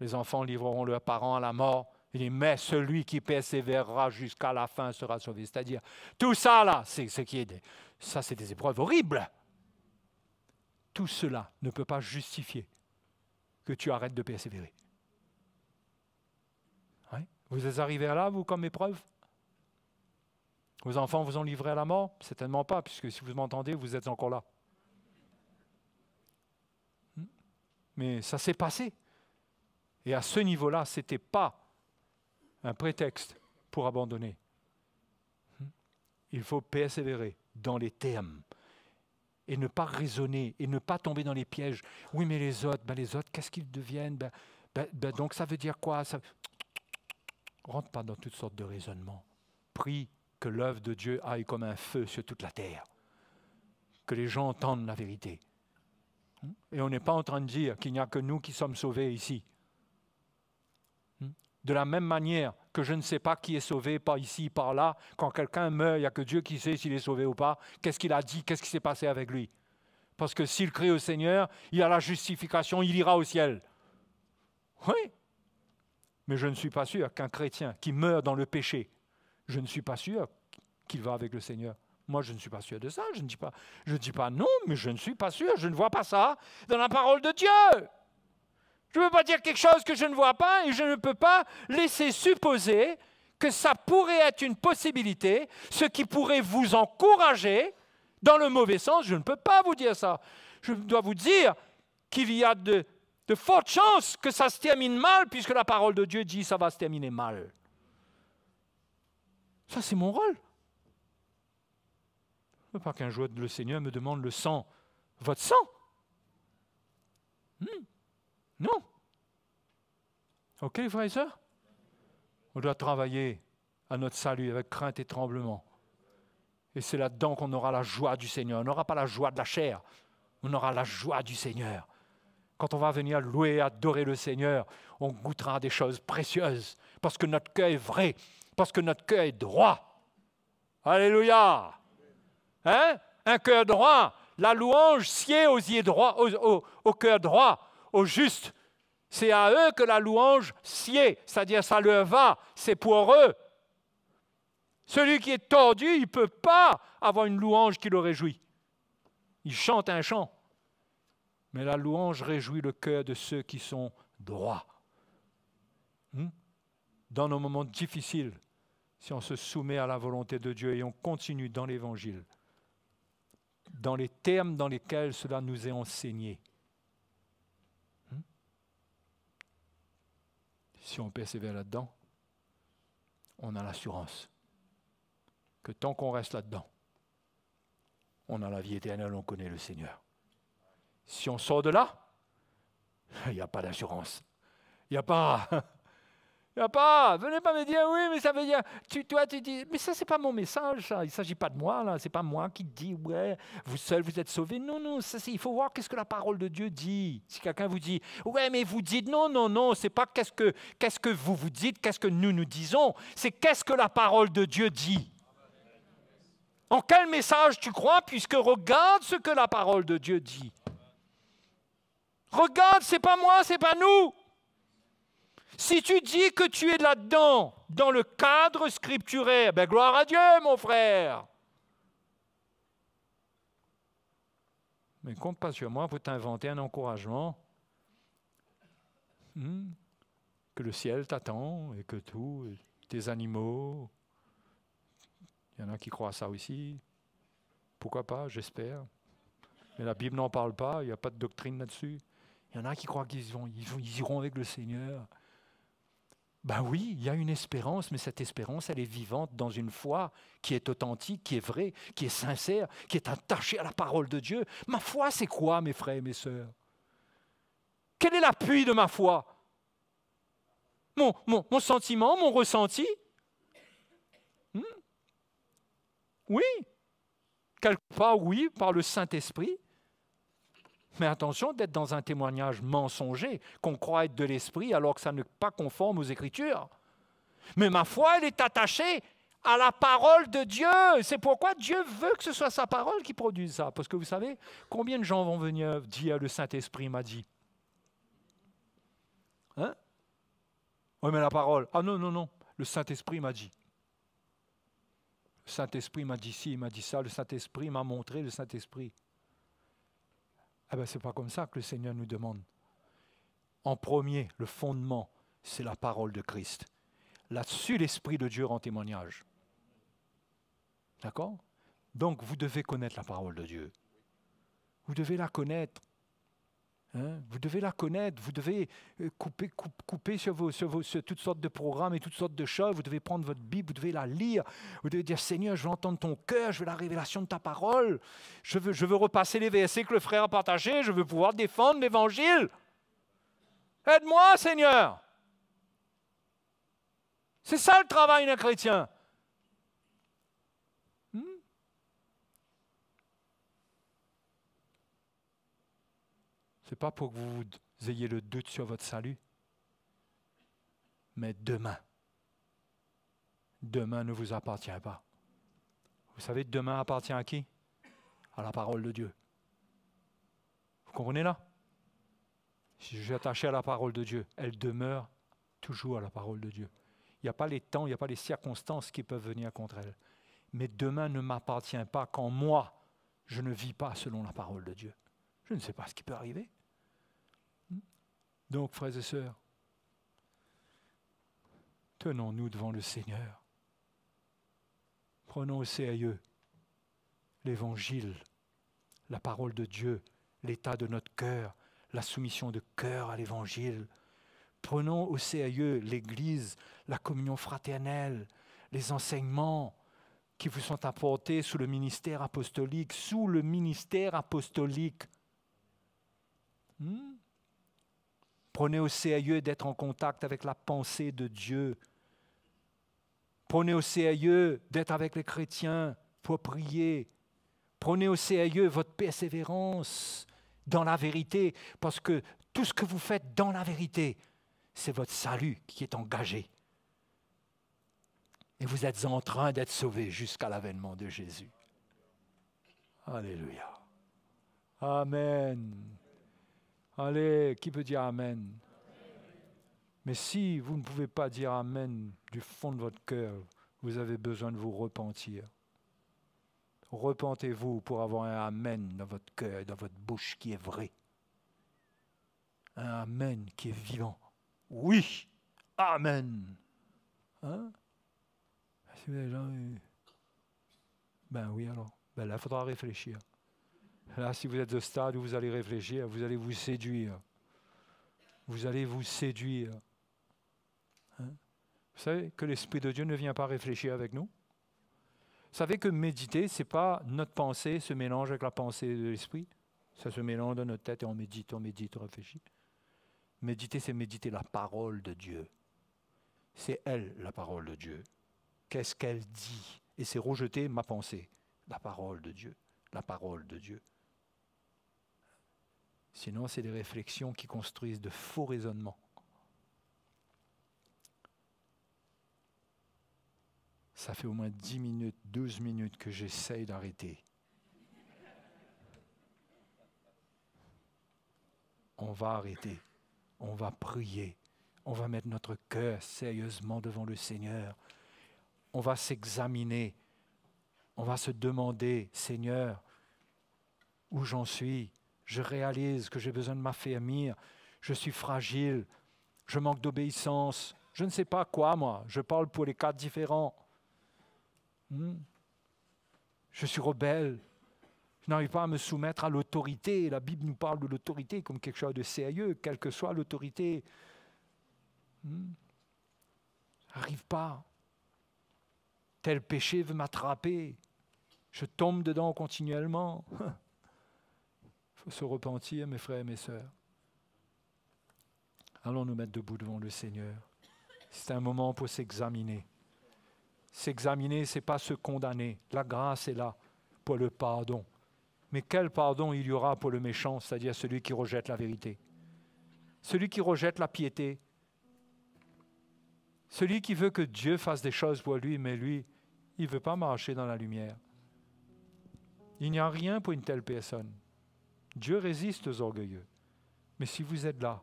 Les enfants livreront leurs parents à la mort. Il dit, mais celui qui persévérera jusqu'à la fin sera sauvé. C'est-à-dire, tout ça là, c'est ce qui est ça, c'est des épreuves horribles. Tout cela ne peut pas justifier que tu arrêtes de persévérer. Ouais. Vous êtes arrivés à là, vous, comme épreuve? Vos enfants vous ont livré à la mort? Certainement pas, puisque si vous m'entendez, vous êtes encore là. Mais ça s'est passé. Et à ce niveau-là, ce n'était pas un prétexte pour abandonner. Il faut persévérer dans les termes et ne pas raisonner et ne pas tomber dans les pièges. Oui, mais les autres, qu'est-ce qu'ils deviennent? Donc ça veut dire quoi? Ça... Rentre pas dans toutes sortes de raisonnements. Prie que l'œuvre de Dieu aille comme un feu sur toute la terre. Que les gens entendent la vérité. Et on n'est pas en train de dire qu'il n'y a que nous qui sommes sauvés ici. De la même manière que je ne sais pas qui est sauvé par ici, par là, quand quelqu'un meurt, il n'y a que Dieu qui sait s'il est sauvé ou pas. Qu'est-ce qu'il a dit? Qu'est-ce qui s'est passé avec lui? Parce que s'il crie au Seigneur, il a la justification, il ira au ciel. Oui. Mais je ne suis pas sûr qu'un chrétien qui meurt dans le péché, je ne suis pas sûr qu'il va avec le Seigneur. Moi, je ne suis pas sûr de ça. Je ne dis pas non, mais je ne suis pas sûr. Je ne vois pas ça dans la parole de Dieu. Je ne veux pas dire quelque chose que je ne vois pas et je ne peux pas laisser supposer que ça pourrait être une possibilité, ce qui pourrait vous encourager dans le mauvais sens. Je ne peux pas vous dire ça. Je dois vous dire qu'il y a de fortes chances que ça se termine mal puisque la parole de Dieu dit que ça va se terminer mal. Ça, c'est mon rôle. ne veux pas qu'un jour le Seigneur me demande le sang. Votre sang? Non. OK, frères et sœurs? On doit travailler à notre salut avec crainte et tremblement. Et c'est là-dedans qu'on aura la joie du Seigneur. On n'aura pas la joie de la chair. On aura la joie du Seigneur. Quand on va venir louer et adorer le Seigneur, on goûtera des choses précieuses. Parce que notre cœur est vrai. Parce que notre cœur est droit. Alléluia! Hein? Un cœur droit. La louange sied aux yeux droits, au cœur droit, au juste. C'est à eux que la louange sied. C'est-à-dire ça leur va. C'est pour eux. Celui qui est tordu, il ne peut pas avoir une louange qui le réjouit. Il chante un chant. Mais la louange réjouit le cœur de ceux qui sont droits. Dans nos moments difficiles, si on se soumet à la volonté de Dieu et on continue dans l'Évangile, dans les termes dans lesquels cela nous est enseigné, si on persévère là-dedans, on a l'assurance que tant qu'on reste là-dedans, on a la vie éternelle, on connaît le Seigneur. Si on sort de là, il n'y a pas d'assurance. Il n'y a pas. Venez pas me dire, oui, mais ça veut dire, toi, tu dis, mais ça, c'est pas mon message, ça. Il ne s'agit pas de moi, là. C'est pas moi qui dis, ouais, vous seuls, vous êtes sauvés. Non, ça, il faut voir qu'est-ce que la parole de Dieu dit. Si quelqu'un vous dit, ouais, mais vous dites, non, c'est pas qu'est-ce que vous dites, qu'est-ce que nous disons, c'est qu'est-ce que la parole de Dieu dit. En quel message tu crois, puisque regarde ce que la parole de Dieu dit. Regarde, c'est pas moi, c'est pas nous. Si tu dis que tu es là-dedans, dans le cadre scripturaire, ben gloire à Dieu, mon frère. Mais compte pas sur moi pour t'inventer un encouragement. Que le ciel t'attend et que tous tes animaux... Il y en a qui croient à ça aussi. Pourquoi pas, j'espère. Mais la Bible n'en parle pas, il n'y a pas de doctrine là-dessus. Il y en a qui croient qu'ils iront avec le Seigneur. Ben oui, il y a une espérance, mais cette espérance, elle est vivante dans une foi qui est authentique, qui est vraie, qui est sincère, qui est attachée à la parole de Dieu. Ma foi, c'est quoi, mes frères et mes sœurs? Quel est l'appui de ma foi? Mon sentiment, mon ressenti? Oui, quelque part, oui, par le Saint-Esprit. Mais attention d'être dans un témoignage mensonger, qu'on croit être de l'Esprit alors que ça n'est pas conforme aux Écritures. Mais ma foi, elle est attachée à la parole de Dieu. C'est pourquoi Dieu veut que ce soit sa parole qui produise ça. Parce que vous savez, combien de gens vont venir dire le Saint-Esprit m'a dit? Hein? Oui, mais la parole. Ah non, le Saint-Esprit m'a dit. Le Saint-Esprit m'a dit ci, il m'a dit ça, le Saint-Esprit m'a montré, le Saint-Esprit. Eh bien, ce n'est pas comme ça que le Seigneur nous demande. En premier, le fondement, c'est la parole de Christ. Là-dessus, l'Esprit de Dieu rend témoignage. D'accord? Donc, vous devez connaître la parole de Dieu. Vous devez la connaître. Vous devez la connaître, vous devez couper sur toutes sortes de programmes et toutes sortes de choses. Vous devez prendre votre Bible, vous devez la lire. Vous devez dire, Seigneur, je veux entendre ton cœur, je veux la révélation de ta parole. Je veux repasser les versets que le frère a partagés, je veux pouvoir défendre l'Évangile. Aide-moi, Seigneur. C'est ça le travail d'un chrétien. Ce n'est pas pour que vous ayez le doute sur votre salut, mais demain ne vous appartient pas. Vous savez, demain appartient à qui? À la parole de Dieu. Vous comprenez là? Si je suis attaché à la parole de Dieu, elle demeure toujours à la parole de Dieu. Il n'y a pas les temps, il n'y a pas les circonstances qui peuvent venir contre elle. Mais demain ne m'appartient pas quand moi, je ne vis pas selon la parole de Dieu. Je ne sais pas ce qui peut arriver. Donc, frères et sœurs, tenons-nous devant le Seigneur. Prenons au sérieux l'Évangile, la parole de Dieu, l'état de notre cœur, la soumission de cœur à l'Évangile. Prenons au sérieux l'Église, la communion fraternelle, les enseignements. qui vous sont apportés sous le ministère apostolique, sous le ministère apostolique. Prenez au sérieux d'être en contact avec la pensée de Dieu. Prenez au sérieux d'être avec les chrétiens pour prier. Prenez au sérieux votre persévérance dans la vérité, parce que tout ce que vous faites dans la vérité, c'est votre salut qui est engagé. Et vous êtes en train d'être sauvés jusqu'à l'avènement de Jésus. Alléluia. Amen. Allez, qui peut dire Amen? Mais si vous ne pouvez pas dire Amen du fond de votre cœur, vous avez besoin de vous repentir. Repentez-vous pour avoir un Amen dans votre cœur, dans votre bouche qui est vrai. Un Amen qui est vivant. Oui, Amen. Hein? Si vous avez jamais... Ben oui alors. Ben là, il faudra réfléchir. Là, si vous êtes au stade où vous allez réfléchir, vous allez vous séduire. Vous allez vous séduire. Hein? Vous savez que l'Esprit de Dieu ne vient pas réfléchir avec nous? Vous savez que méditer, ce n'est pas notre pensée se mélange avec la pensée de l'Esprit. Ça se mélange dans notre tête et on médite, on réfléchit. Méditer, c'est méditer la parole de Dieu. C'est elle, la parole de Dieu. Qu'est-ce qu'elle dit? Et c'est rejeter ma pensée. La parole de Dieu. La parole de Dieu. Sinon, c'est des réflexions qui construisent de faux raisonnements. Ça fait au moins 10 minutes, 12 minutes que j'essaye d'arrêter. On va arrêter. On va prier. On va mettre notre cœur sérieusement devant le Seigneur. On va s'examiner. On va se demander, Seigneur, où j'en suis? Je réalise que j'ai besoin de m'affermir. Je suis fragile. Je manque d'obéissance. Je ne sais pas quoi, moi. Je parle pour les cas différents. Je suis rebelle. Je n'arrive pas à me soumettre à l'autorité. La Bible nous parle de l'autorité comme quelque chose de sérieux, quelle que soit l'autorité. J'arrive pas. Tel péché veut m'attraper. Je tombe dedans continuellement. Il faut se repentir, mes frères et mes sœurs. Allons nous mettre debout devant le Seigneur. C'est un moment pour s'examiner. S'examiner, ce n'est pas se condamner. La grâce est là pour le pardon. Mais quel pardon il y aura pour le méchant, c'est-à-dire celui qui rejette la vérité, celui qui rejette la piété, celui qui veut que Dieu fasse des choses pour lui, mais lui, il ne veut pas marcher dans la lumière. Il n'y a rien pour une telle personne. Dieu résiste aux orgueilleux. Mais si vous êtes là,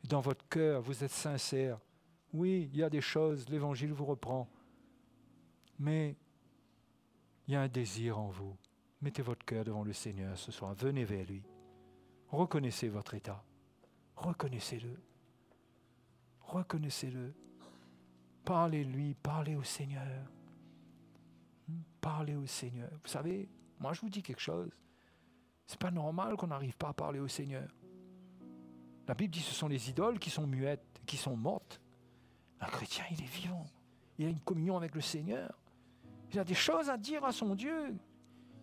dans votre cœur, vous êtes sincère, oui, il y a des choses, l'Évangile vous reprend, mais il y a un désir en vous. Mettez votre cœur devant le Seigneur ce soir. Venez vers lui. Reconnaissez votre état. Reconnaissez-le. Reconnaissez-le. Parlez-lui, parlez au Seigneur. Parlez au Seigneur. Vous savez, moi je vous dis quelque chose. C'est pas normal qu'on n'arrive pas à parler au Seigneur. La Bible dit que ce sont les idoles qui sont muettes, qui sont mortes. Un chrétien, il est vivant. Il a une communion avec le Seigneur. Il a des choses à dire à son Dieu.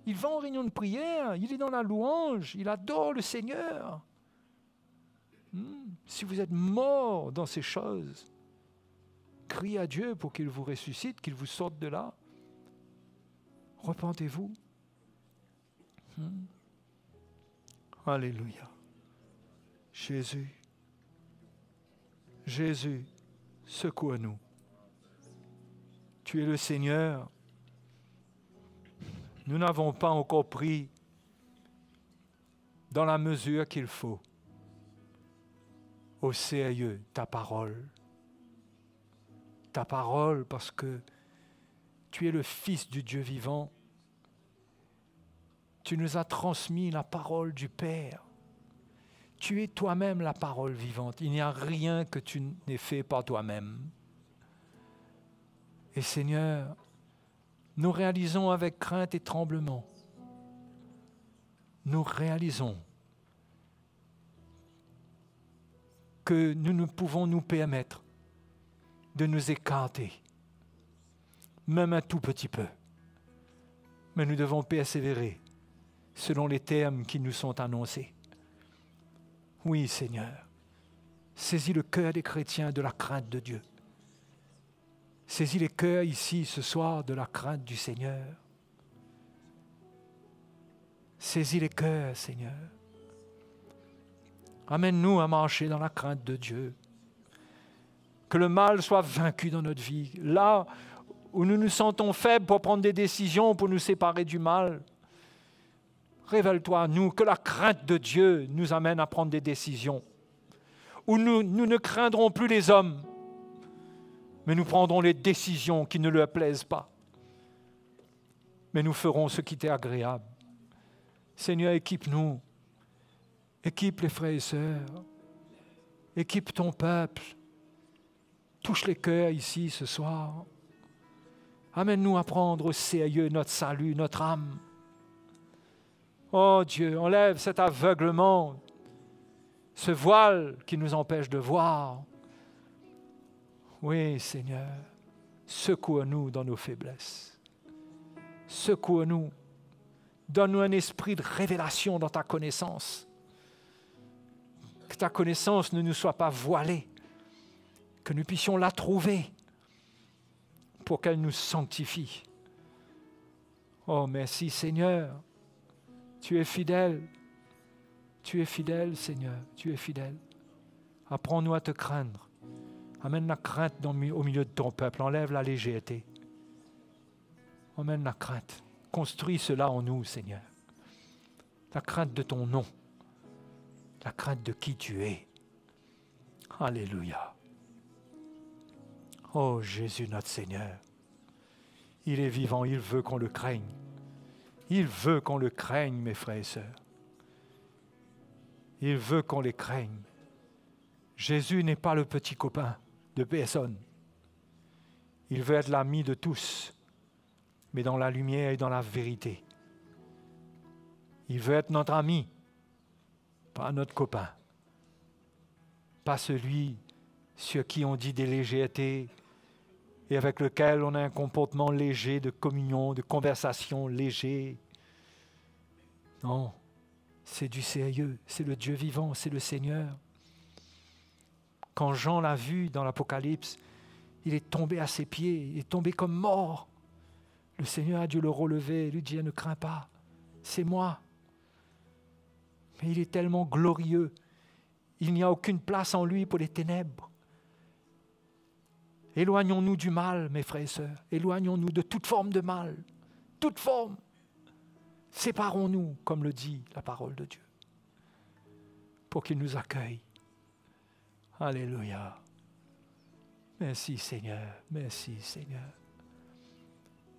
Il va en réunion de prière, il est dans la louange, il adore le Seigneur. Si vous êtes mort dans ces choses, criez à Dieu pour qu'il vous ressuscite, qu'il vous sorte de là. Repentez-vous. Alléluia. Jésus, Jésus, secours-nous. Tu es le Seigneur. Nous n'avons pas encore pris dans la mesure qu'il faut au sérieux ta parole. Ta parole parce que tu es le Fils du Dieu vivant. Tu nous as transmis la parole du Père. Tu es toi-même la parole vivante. Il n'y a rien que tu n'aies fait par toi-même. Et Seigneur, nous réalisons avec crainte et tremblement, nous réalisons que nous ne pouvons nous permettre de nous écarter, même un tout petit peu, Mais nous devons persévérer selon les termes qui nous sont annoncés. Oui, Seigneur, saisis le cœur des chrétiens de la crainte de Dieu. Saisis les cœurs ici ce soir de la crainte du Seigneur. Saisis les cœurs, Seigneur. Amène-nous à marcher dans la crainte de Dieu. Que le mal soit vaincu dans notre vie. Là où nous nous sentons faibles pour prendre des décisions, pour nous séparer du mal, révèle-toi à nous, que la crainte de Dieu nous amène à prendre des décisions. Où nous ne craindrons plus les hommes, mais nous prendrons les décisions qui ne leur plaisent pas. Mais nous ferons ce qui t'est agréable. Seigneur, équipe-nous. Équipe les frères et sœurs. Équipe ton peuple. Touche les cœurs ici ce soir. Amène-nous à prendre au sérieux notre salut, notre âme. Oh Dieu, enlève cet aveuglement, ce voile qui nous empêche de voir. Oui, Seigneur, secoue-nous dans nos faiblesses. Secoue-nous. Donne-nous un esprit de révélation dans ta connaissance. Que ta connaissance ne nous soit pas voilée. Que nous puissions la trouver pour qu'elle nous sanctifie. Oh, merci Seigneur. Tu es fidèle. Tu es fidèle, Seigneur. Tu es fidèle. Apprends-nous à te craindre. Amène la crainte au milieu de ton peuple. Enlève la légèreté. Amène la crainte. Construis cela en nous, Seigneur. La crainte de ton nom. La crainte de qui tu es. Alléluia. Oh Jésus, notre Seigneur. Il est vivant, il veut qu'on le craigne. Il veut qu'on le craigne, mes frères et sœurs. Il veut qu'on les craigne. Jésus n'est pas le petit copain de personne. Il veut être l'ami de tous, mais dans la lumière et dans la vérité. Il veut être notre ami, pas notre copain. Pas celui sur qui on dit des légèretés et avec lequel on a un comportement léger de communion, de conversation léger. Non, c'est du sérieux, c'est le Dieu vivant, c'est le Seigneur. Quand Jean l'a vu dans l'Apocalypse, il est tombé à ses pieds, il est tombé comme mort. Le Seigneur a dû le relever, lui dire, ne crains pas, c'est moi. Mais il est tellement glorieux, il n'y a aucune place en lui pour les ténèbres. Éloignons-nous du mal, mes frères et sœurs. Éloignons-nous de toute forme de mal. Toute forme. Séparons-nous, comme le dit la parole de Dieu, pour qu'il nous accueille. Alléluia. Merci Seigneur. Merci Seigneur.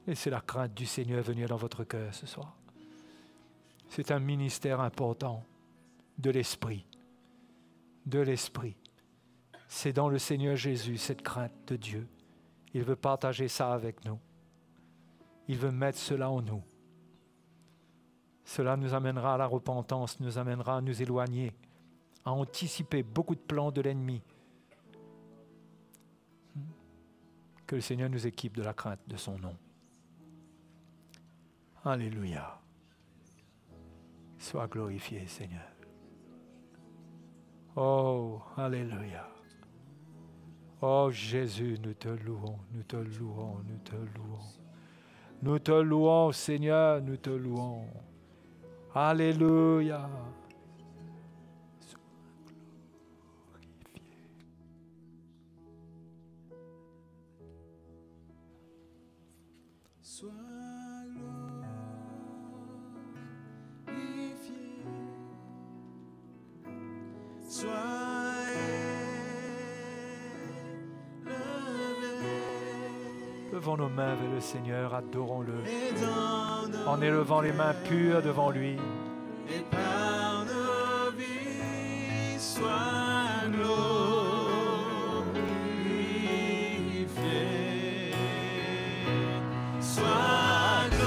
Laissez la crainte du Seigneur venir dans votre cœur ce soir. C'est un ministère important de l'Esprit. De l'Esprit. C'est dans le Seigneur Jésus, cette crainte de Dieu. Il veut partager ça avec nous. Il veut mettre cela en nous. Cela nous amènera à la repentance, nous amènera à nous éloigner, à anticiper beaucoup de plans de l'ennemi. Que le Seigneur nous équipe de la crainte de son nom. Alléluia. Sois glorifié, Seigneur. Oh, alléluia. Oh Jésus, nous te louons, nous te louons, nous te louons. Nous te louons, Seigneur, nous te louons. Alléluia. Sois glorifié. Sois Levons nos mains vers le Seigneur, adorons-le, en élevant les mains pures devant lui. et par nos vies sois glorifié. Sois glorifié.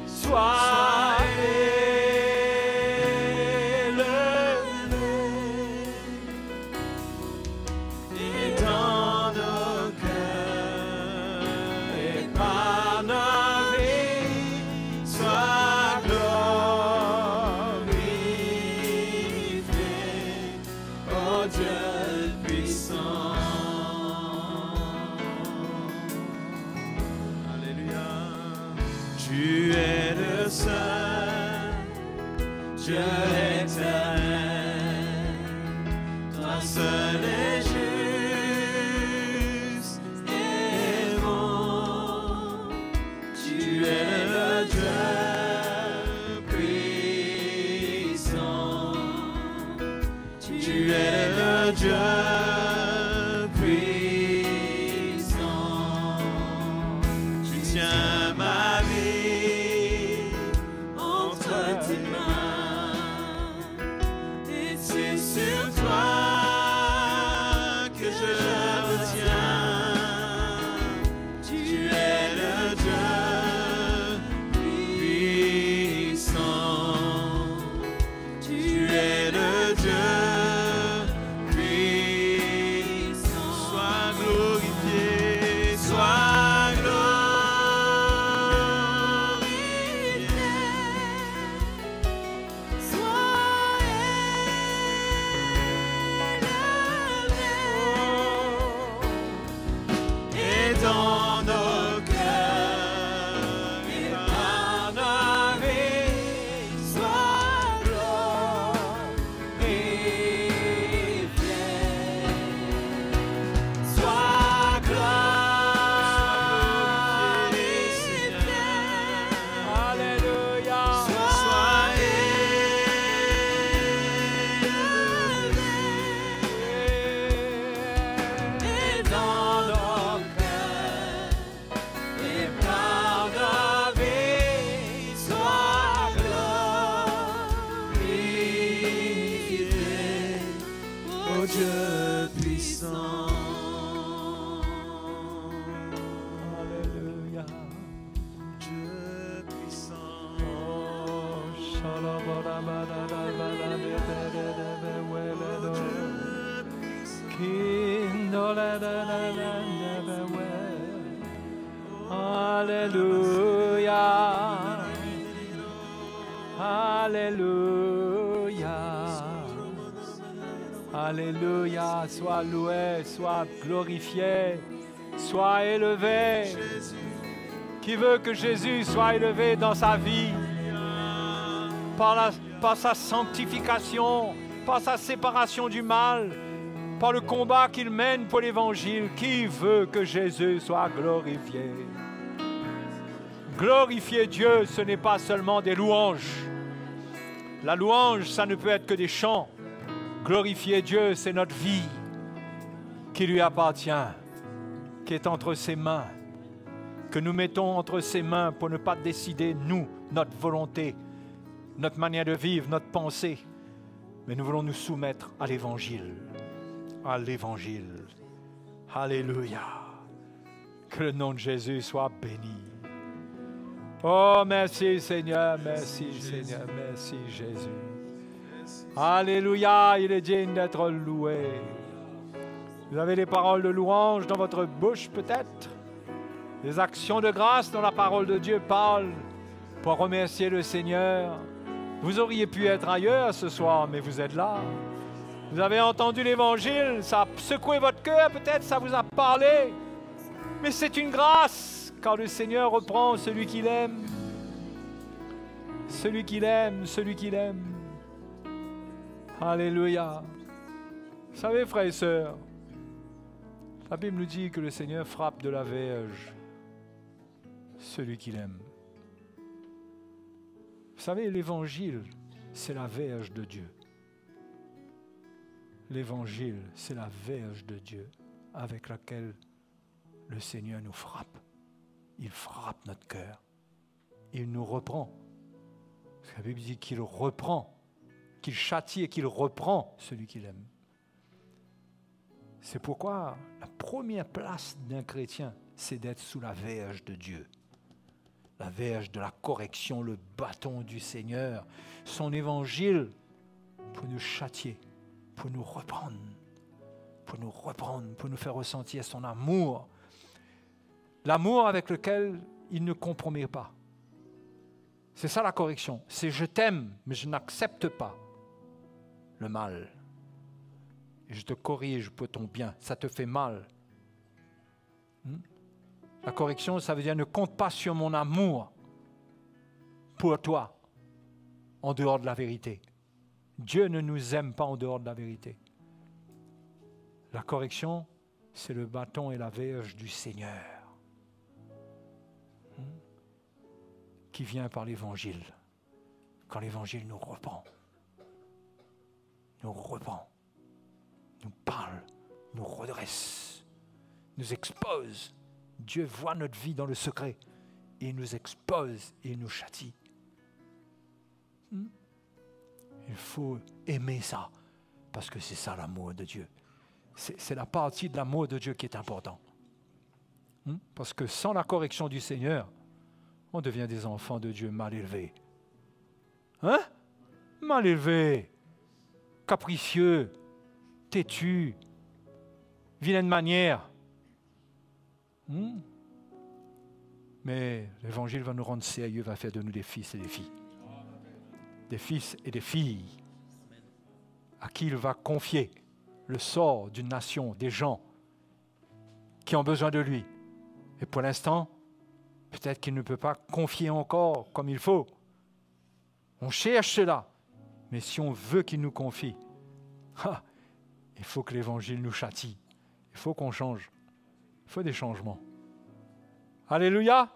Sois élevé. Et dans nos Dieu éternel, toi seul es juste et bon. Tu es le Dieu puissant. Tu es le Dieu puissant. Tu tiens ma vie entre tes mains. Et c'est sur toi que je me tiens. Tu es le Dieu puissant. Tu es le Dieu puissant. Sois glorifié, sois glorifié. Et dans nos cœurs, et par nos vies, sois glorifié. Sois glorifié. Alléluia. Sois élevé. Et dans nos cœurs, et par nos vies, sois glorifié, ô Dieu puissant. Alléluia. Dieu puissant. Alléluia. Alléluia. Alléluia. Sois loué, sois glorifié, sois élevé. Qui veut que Jésus soit élevé dans sa vie par sa sanctification, par sa séparation du mal, par le combat qu'il mène pour l'évangile. Qui veut que Jésus soit glorifié? Glorifier Dieu, ce n'est pas seulement des louanges. La louange, ça ne peut être que des chants. Glorifier Dieu, c'est notre vie qui lui appartient, qui est entre ses mains, que nous mettons entre ses mains pour ne pas décider, nous, notre volonté, notre manière de vivre, notre pensée. Mais nous voulons nous soumettre à l'Évangile. À l'Évangile. Alléluia. Que le nom de Jésus soit béni. Oh, merci Seigneur, merci Seigneur, merci Jésus. Alléluia, il est digne d'être loué. Vous avez des paroles de louange dans votre bouche peut-être? Des actions de grâce dont la parole de Dieu parle pour remercier le Seigneur. Vous auriez pu être ailleurs ce soir, mais vous êtes là. Vous avez entendu l'Évangile, ça a secoué votre cœur, peut-être ça vous a parlé. Mais c'est une grâce, car le Seigneur reprend celui qu'il aime. Celui qu'il aime, celui qu'il aime. Alléluia. Vous savez, frères et sœurs, la Bible nous dit que le Seigneur frappe de la verge celui qu'il aime. Vous savez, l'Évangile, c'est la verge de Dieu. L'Évangile, c'est la verge de Dieu avec laquelle le Seigneur nous frappe. Il frappe notre cœur. Il nous reprend. Parce que la Bible dit qu'il reprend, qu'il châtie et qu'il reprend celui qu'il aime. C'est pourquoi la première place d'un chrétien, c'est d'être sous la verge de Dieu. La verge de la correction, le bâton du Seigneur, son évangile pour nous châtier, pour nous reprendre, pour nous faire ressentir son amour. L'amour avec lequel il ne compromet pas. C'est ça la correction. C'est je t'aime, mais je n'accepte pas le mal. Et je te corrige pour ton bien. Ça te fait mal. La correction, ça veut dire ne compte pas sur mon amour pour toi. en dehors de la vérité. Dieu ne nous aime pas en dehors de la vérité. La correction, c'est le bâton et la verge du Seigneur qui vient par l'Évangile. Quand l'Évangile nous reprend, nous parle, nous redresse, nous expose. Dieu voit notre vie dans le secret et il nous expose et il nous châtie. Il faut aimer ça parce que c'est ça l'amour de Dieu. C'est la partie de l'amour de Dieu qui est importante. Parce que sans la correction du Seigneur, on devient des enfants de Dieu mal élevés. Hein? Mal élevés, capricieux, têtus, vilaine manière. Mais l'Évangile va nous rendre sérieux, va faire de nous des fils et des filles. Des fils et des filles à qui il va confier le sort d'une nation, des gens qui ont besoin de lui. Et pour l'instant, peut-être qu'il ne peut pas confier encore comme il faut. On cherche cela. Mais si on veut qu'il nous confie, il faut que l'Évangile nous châtie. Il faut qu'on change. Il faut des changements. Alléluia.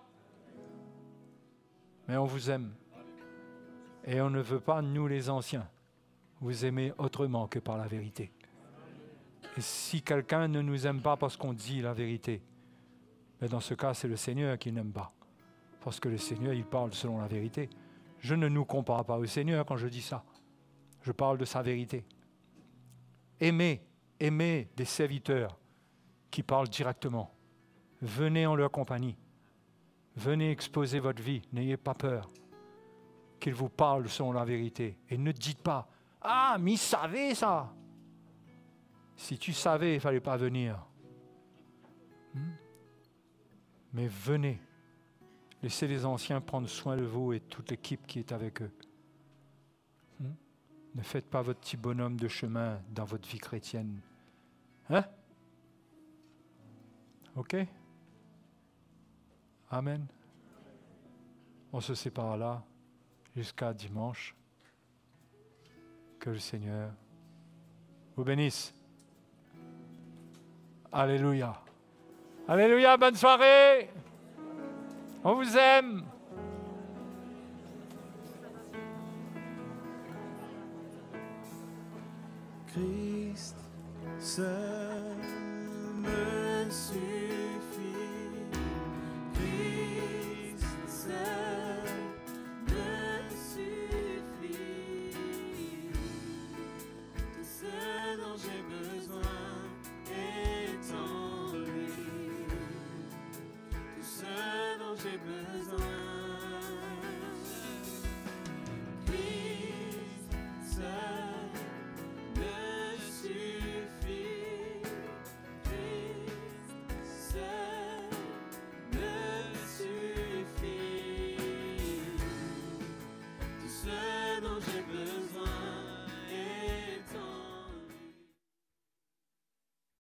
Mais on vous aime. Et on ne veut pas, nous les anciens, vous aimer autrement que par la vérité. Et si quelqu'un ne nous aime pas parce qu'on dit la vérité, mais dans ce cas, c'est le Seigneur qui n'aime pas. Parce que le Seigneur, il parle selon la vérité. Je ne nous compare pas au Seigneur quand je dis ça. Je parle de sa vérité. Aimez des serviteurs qui parlent directement. Venez en leur compagnie. Venez exposer votre vie. N'ayez pas peur qu'ils vous parlent selon la vérité. Et ne dites pas, « Ah, mais il savait ça !» Si tu savais, il ne fallait pas venir. Mais venez. Laissez les anciens prendre soin de vous et toute l'équipe qui est avec eux. Ne faites pas votre petit bonhomme de chemin dans votre vie chrétienne. Hein? OK? Amen. On se sépare là jusqu'à dimanche. Que le Seigneur vous bénisse. Alléluia. Alléluia, bonne soirée. On vous aime. Christ seul me